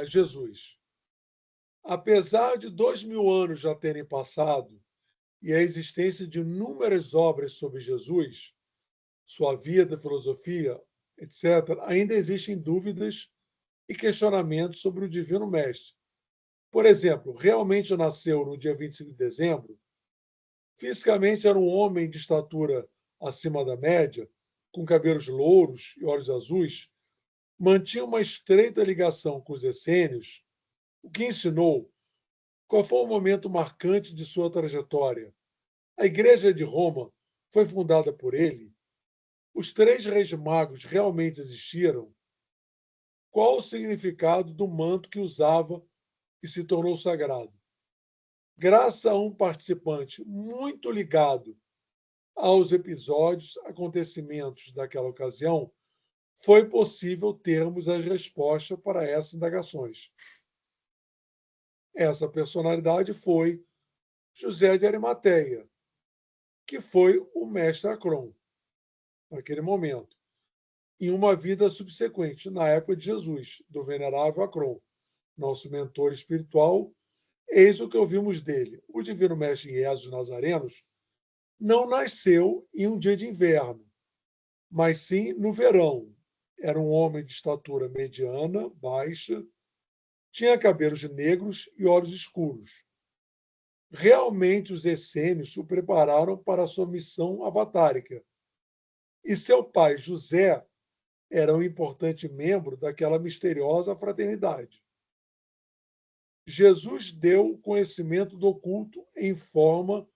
Jesus. Apesar de 2000 anos já terem passado e a existência de inúmeras obras sobre Jesus, sua vida, filosofia, etc., ainda existem dúvidas e questionamentos sobre o Divino Mestre. Por exemplo, realmente nasceu no dia 25 de dezembro? Fisicamente era um homem de estatura acima da média, com cabelos louros e olhos azuis, mantinha uma estreita ligação com os essênios, o que ensinou. Qual foi o momento marcante de sua trajetória? A Igreja de Roma foi fundada por ele? Os três reis magos realmente existiram? Qual o significado do manto que usava e se tornou sagrado? Graças a um participante muito ligado aos episódios, acontecimentos daquela ocasião, foi possível termos as respostas para essas indagações. Essa personalidade foi José de Arimateia, que foi o mestre Acron, naquele momento, em uma vida subsequente, na época de Jesus, do venerável Acron, nosso mentor espiritual. Eis o que ouvimos dele. O divino mestre Jesus Nazarenos não nasceu em um dia de inverno, mas sim no verão. Era um homem de estatura mediana, baixa, tinha cabelos negros e olhos escuros. Realmente os essênios o prepararam para a sua missão avatárica. E seu pai, José, era um importante membro daquela misteriosa fraternidade. Jesus deu o conhecimento do oculto em forma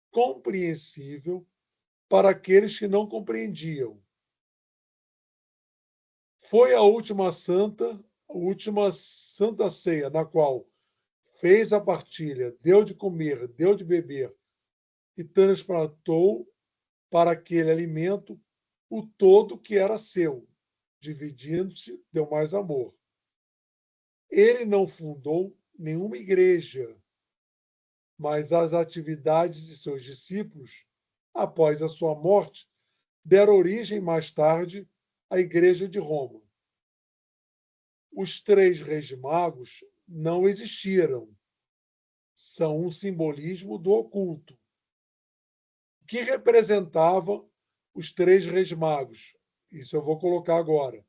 compreensível para aqueles que não compreendiam. Foi a última santa ceia, na qual fez a partilha, deu de comer, deu de beber e transplantou para aquele alimento o todo que era seu, dividindo-se, deu mais amor. Ele não fundou nenhuma igreja, mas as atividades de seus discípulos, após a sua morte, deram origem mais tarde à Igreja de Roma. Os três reis magos não existiram. São um simbolismo do oculto. O que representavam os três reis magos? Isso eu vou colocar agora.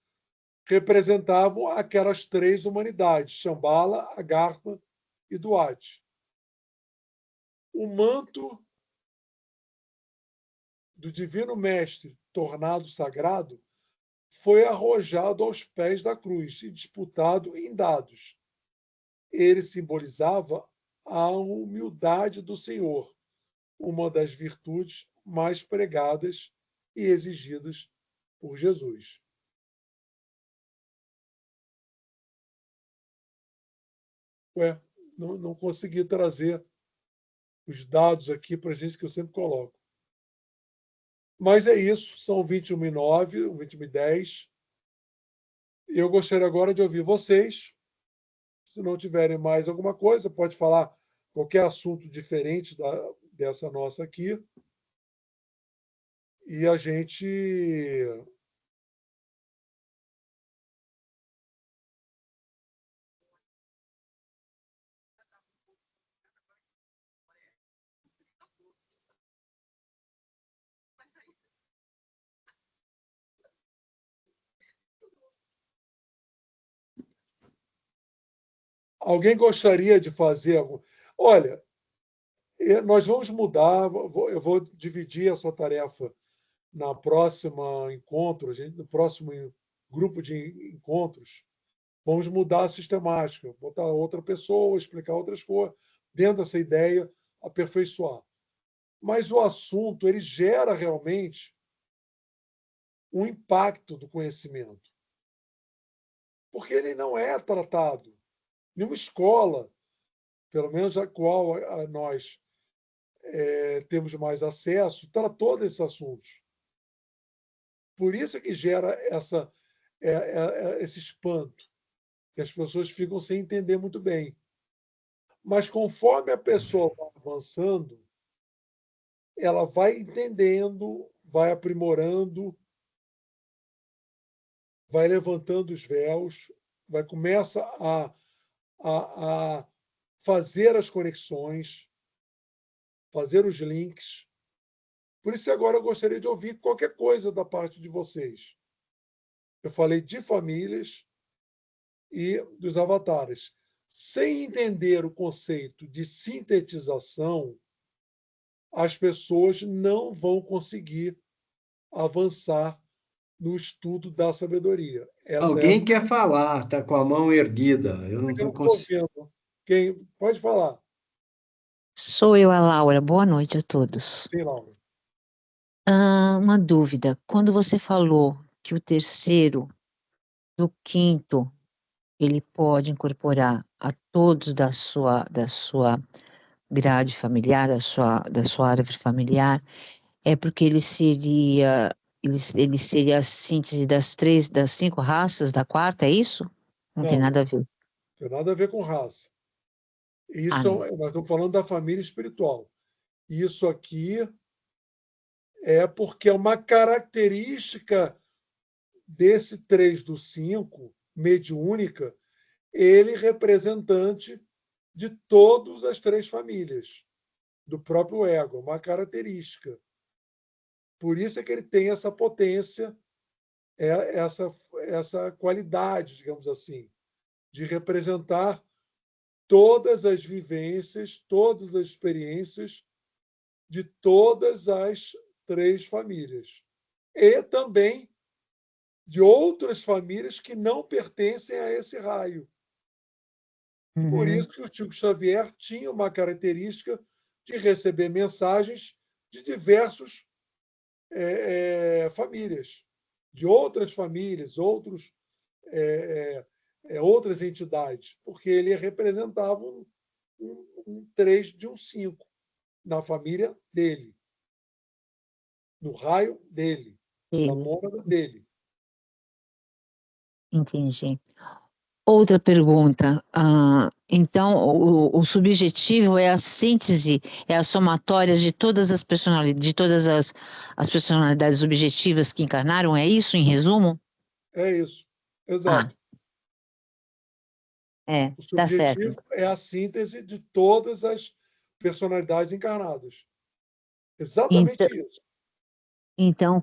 Representavam aquelas três humanidades, Shambhala, Agartha e Duat. O manto do Divino Mestre, tornado sagrado, foi arrojado aos pés da cruz e disputado em dados. Ele simbolizava a humildade do Senhor, uma das virtudes mais pregadas e exigidas por Jesus. Não consegui trazer os dados aqui para a gente que eu sempre coloco. Mas é isso, são 21h09, 21h10. Eu gostaria agora de ouvir vocês. Se não tiverem mais alguma coisa, pode falar qualquer assunto diferente dessa nossa aqui. E a gente Alguém gostaria de fazer algum... Olha, nós vamos mudar, eu vou dividir essa tarefa na próxima encontro, no próximo grupo de encontros, vamos mudar a sistemática, botar outra pessoa, explicar outras coisas, dentro dessa ideia, aperfeiçoar. Mas o assunto ele gera realmente um impacto do conhecimento, porque ele não é tratado. Nenhuma escola, pelo menos a qual nós temos mais acesso, tratou desses assuntos. Por isso é que gera esse espanto, que as pessoas ficam sem entender muito bem. Mas conforme a pessoa vai avançando, ela vai entendendo, vai aprimorando, vai levantando os véus, começa a fazer as conexões, fazer os links. Por isso, agora eu gostaria de ouvir qualquer coisa da parte de vocês. Eu falei de famílias e dos avatares. Sem entender o conceito de sintetização, as pessoas não vão conseguir avançar no estudo da sabedoria. Essa é a... Alguém quer falar, está com a mão erguida. Eu não Eu não estou estou conseguindo. vendo. Quem pode falar? Sou eu, a Laura. Boa noite a todos. Sim, Laura. Uma dúvida. Quando você falou que o terceiro do quinto ele pode incorporar a todos da sua grade familiar, da sua árvore familiar, é porque ele seria a síntese das 5 raças da quarta, é isso? Não tem Não, nada não a ver. tem nada a ver com raça. Ah, Isso, não. nós estamos falando da família espiritual. Isso aqui é porque é uma característica desse 3 do 5, mediúnica, ele representante de todas as 3 famílias, do próprio ego, uma característica. Por isso é que ele tem essa potência, essa qualidade, digamos assim, de representar todas as vivências, todas as experiências de todas as 3 famílias. E também de outras famílias que não pertencem a esse raio. Por Uhum. isso que o Chico Xavier tinha uma característica de receber mensagens de diversas famílias, de outras famílias, outras entidades, porque ele representava um 3 de um 5 na família dele, no raio dele, na Ele, mônada dele. entendi. Outra pergunta. Então, o subjetivo é a síntese, é a somatória de todas as personalidades, as personalidades objetivas que encarnaram, é isso, em resumo? É isso, Ah, exato. O tá certo. subjetivo é a síntese de todas as personalidades encarnadas. Exatamente Então, isso. então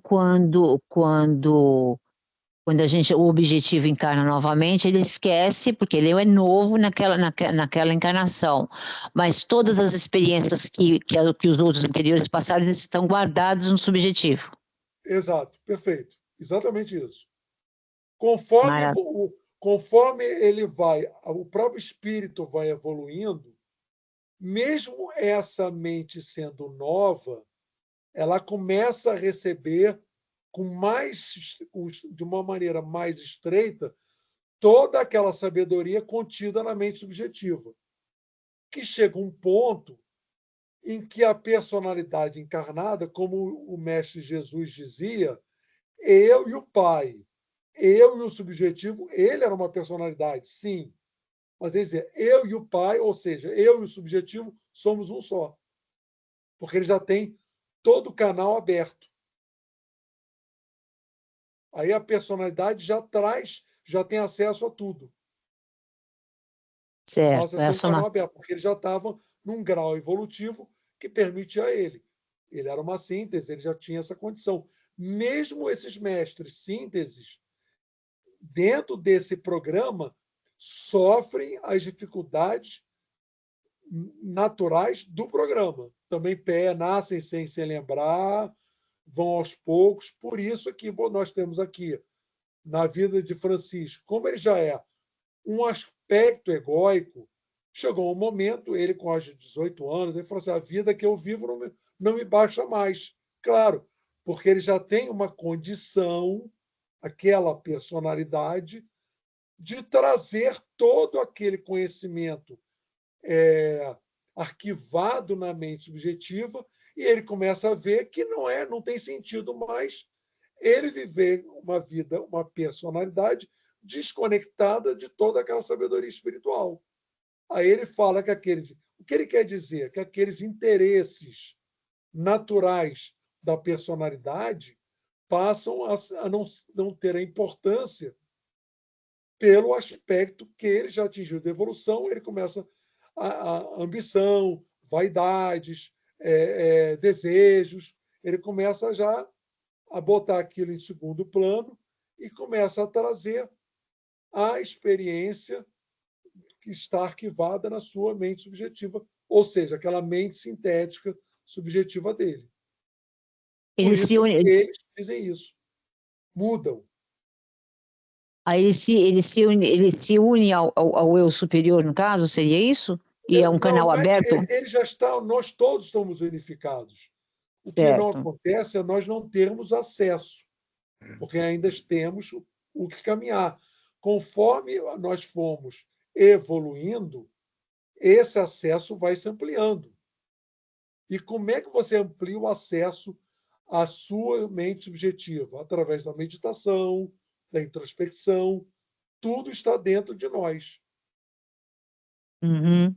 o objetivo encarna novamente, ele esquece, porque ele é novo naquela encarnação. Mas todas as experiências que os outros anteriores passaram, eles estão guardados no subjetivo. Exato, perfeito. Exatamente isso. Conforme, Maravilha. conforme ele vai, o próprio espírito vai evoluindo, mesmo essa mente sendo nova, ela começa a receber de uma maneira mais estreita toda aquela sabedoria contida na mente subjetiva, que chega um ponto em que a personalidade encarnada, como o mestre Jesus dizia, eu e o Pai, eu e o subjetivo, ele era uma personalidade, sim, mas ele dizia, eu e o Pai, ou seja, eu e o subjetivo somos um só, porque ele já tem todo o canal aberto. Aí a personalidade já tem acesso a tudo. Passa a Certo, é ser a um canal soma. aberto, porque ele já estava num grau evolutivo que permite a ele. Ele era uma síntese, ele já tinha essa condição. Mesmo esses mestres sínteses, dentro desse programa, sofrem as dificuldades naturais do programa. Também nascem sem lembrar, vão aos poucos. Por isso que nós temos aqui, na vida de Francisco, como ele já é um aspecto egóico, chegou um momento, ele com os 18 anos, ele falou assim, a vida que eu vivo não me baixa mais. Claro, porque ele já tem uma condição, aquela personalidade, de trazer todo aquele conhecimento arquivado na mente subjetiva, e ele começa a ver que não tem sentido mais ele viver uma vida, uma personalidade desconectada de toda aquela sabedoria espiritual. Aí ele fala que o que ele quer dizer? Que aqueles interesses naturais da personalidade passam a não ter a importância pelo aspecto que ele já atingiu de evolução, ele começa a ambição, vaidades, desejos, ele começa já a botar aquilo em segundo plano e começa a trazer a experiência que está arquivada na sua mente subjetiva, ou seja, aquela mente sintética subjetiva dele. Por Ele isso se une, que eles dizem isso. Mudam. aí ele se une ao eu superior, no caso, seria isso? E é um canal aberto? Ele já está, nós todos estamos unificados. O que não Certo. acontece é nós não termos acesso, porque ainda temos o que caminhar. Conforme nós formos evoluindo, esse acesso vai se ampliando. E como é que você amplia o acesso à sua mente subjetiva? Através da meditação, da introspecção. Tudo está dentro de nós. Uhum.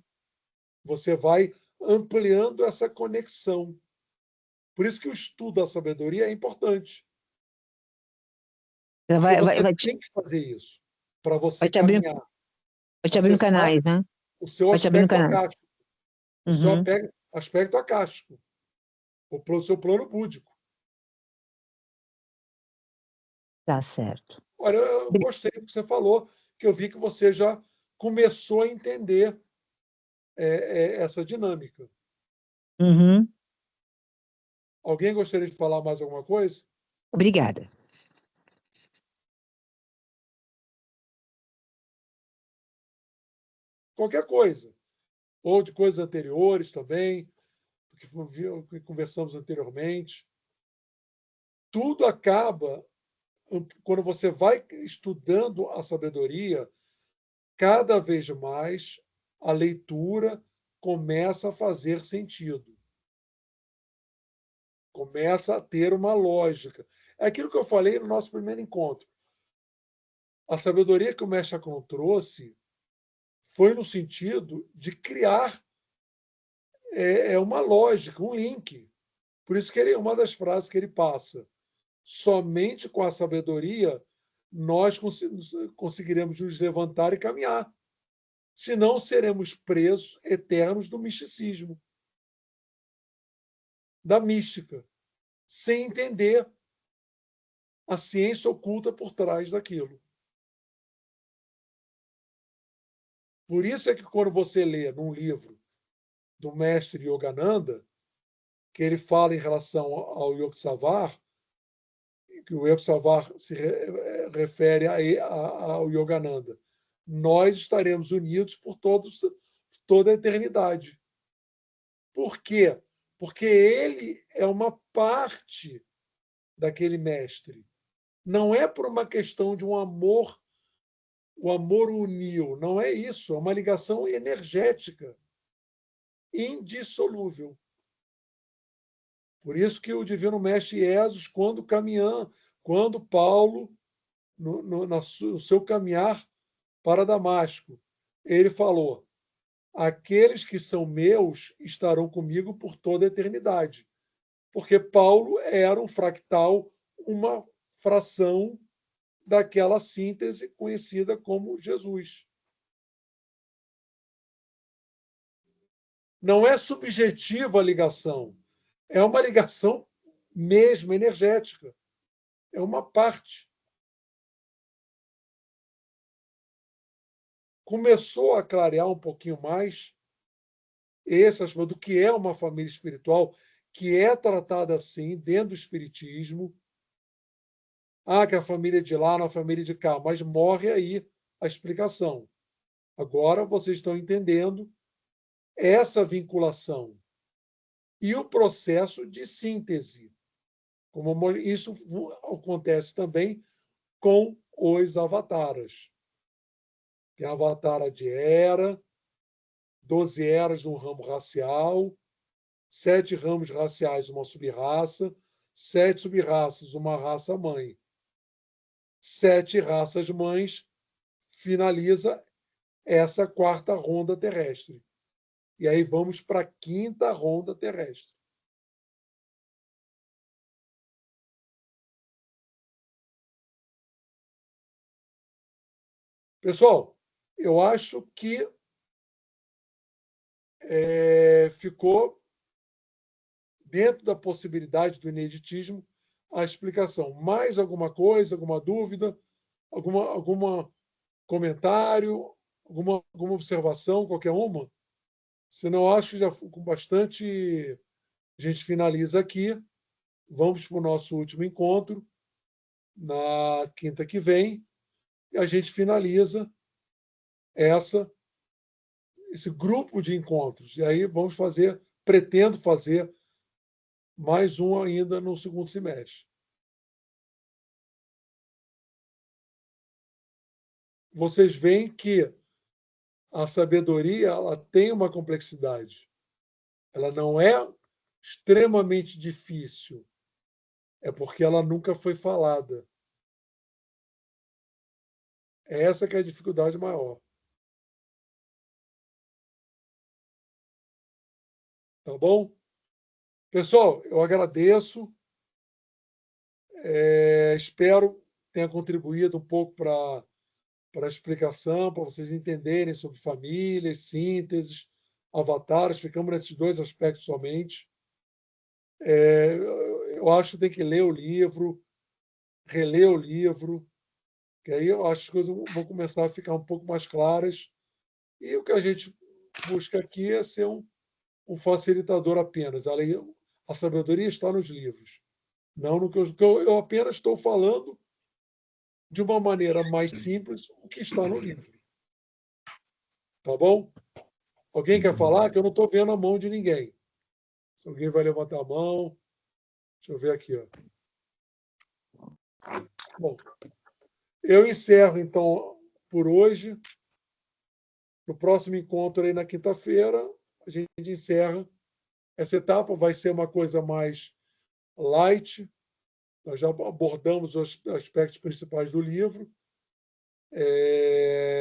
Você vai ampliando essa conexão. Por isso que o estudo da sabedoria é importante. Porque você tem que fazer isso para você caminhar. Vai te abrindo Acessar canais, né? o seu Vai te abrindo aspecto canais. acástico. O seu Uhum. aspecto acástico. O seu plano búdico. Tá certo. Olha, eu gostei do que você falou, que eu vi que você já começou a entender essa dinâmica. Uhum. Alguém gostaria de falar mais alguma coisa? Obrigada. Qualquer coisa. Ou de coisas anteriores também, que conversamos anteriormente. Tudo acaba, quando você vai estudando a sabedoria, cada vez mais a leitura começa a fazer sentido. Começa a ter uma lógica. É aquilo que eu falei no nosso primeiro encontro. A sabedoria que o Mestre Chacon trouxe foi no sentido de criar uma lógica, um link. Por isso que uma das frases que ele passa, somente com a sabedoria nós conseguiremos nos levantar e caminhar. Senão seremos presos eternos do misticismo, da mística, sem entender a ciência oculta por trás daquilo. Por isso é que quando você lê num livro do mestre Yogananda, que ele fala em relação ao Yogyakarta, que o Yogyakarta se refere ao Yogananda, nós estaremos unidos por toda a eternidade. Por quê? Porque ele é uma parte daquele mestre. Não é por uma questão de um amor, o amor uniu, não é isso, é uma ligação energética, indissolúvel. Por isso que o Divino Mestre Jesus, quando Paulo, no seu caminhar para Damasco, ele falou: aqueles que são meus estarão comigo por toda a eternidade. Porque Paulo era um fractal, uma fração daquela síntese conhecida como Jesus. Não é subjetiva a ligação, é uma ligação mesmo energética. É uma parte. começou a clarear um pouquinho mais esse aspecto do que é uma família espiritual, que é tratada assim dentro do espiritismo. Que a família é de lá, não a família de cá, mas morre aí a explicação. Agora vocês estão entendendo essa vinculação e o processo de síntese. Como isso acontece também com os avataras. Tem a avatara de Hera, 12 eras de um ramo racial, 7 ramos raciais, uma sub-raça, 7 sub-raças, uma raça-mãe. 7 raças-mães finaliza essa 4ª ronda terrestre. E aí vamos para a 5ª ronda terrestre. Pessoal, eu acho que ficou dentro da possibilidade do ineditismo a explicação. Mais alguma coisa, alguma dúvida, algum comentário, alguma observação, qualquer uma? Senão, acho que já com bastante a gente finaliza aqui. Vamos para o nosso último encontro, na quinta que vem, e a gente finaliza esse grupo de encontros. E aí pretendo fazer mais um ainda no segundo semestre. Vocês veem que a sabedoria ela tem uma complexidade. Ela não é extremamente difícil. É porque ela nunca foi falada. Essa que é a dificuldade maior. Tá bom? Pessoal, eu agradeço. Espero que tenha contribuído um pouco para a explicação, para vocês entenderem sobre famílias, sínteses, avatares. Ficamos nesses 2 aspectos somente. Eu acho que tem que ler o livro, reler o livro, que aí eu acho que as coisas vão começar a ficar um pouco mais claras. E o que a gente busca aqui é ser um facilitador apenas. A sabedoria está nos livros, não no que eu apenas estou falando de uma maneira mais simples o que está no livro. Tá bom? Alguém quer falar? Que eu não estou vendo a mão de ninguém. Se alguém vai levantar a mão. Deixa eu ver aqui. Bom, eu encerro, então, por hoje. No próximo encontro, aí na quinta-feira, a gente encerra essa etapa. Vai ser uma coisa mais light. Nós já abordamos os aspectos principais do livro.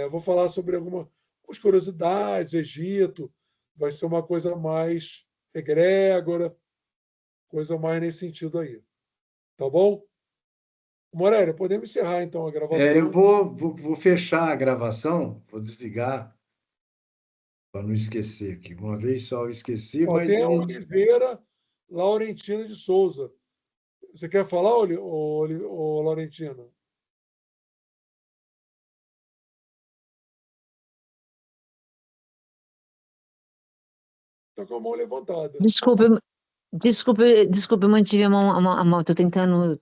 Vou falar sobre algumas curiosidades, Egito. Vai ser uma coisa mais egrégora, coisa mais nesse sentido aí. Tá bom? Moreira, podemos encerrar, então, a gravação. Eu vou fechar a gravação, vou desligar, para não esquecer aqui. Uma vez só eu esqueci, mas... Tem a Oliveira Laurentina de Souza. Você quer falar, Laurentina? Está com a mão levantada. Desculpe, eu mantive a mão. Estou tentando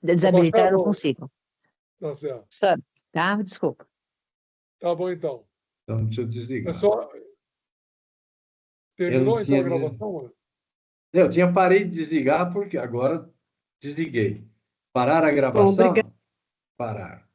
desabilitar, não consigo. Tá certo. Sabe? Tá? Desculpa. Tá bom, então. Então, deixa eu desligar. Terminou, então, a gravação? Eu tinha parado de desligar, porque agora desliguei. Parar a gravação? Bom, obrigada. Parar.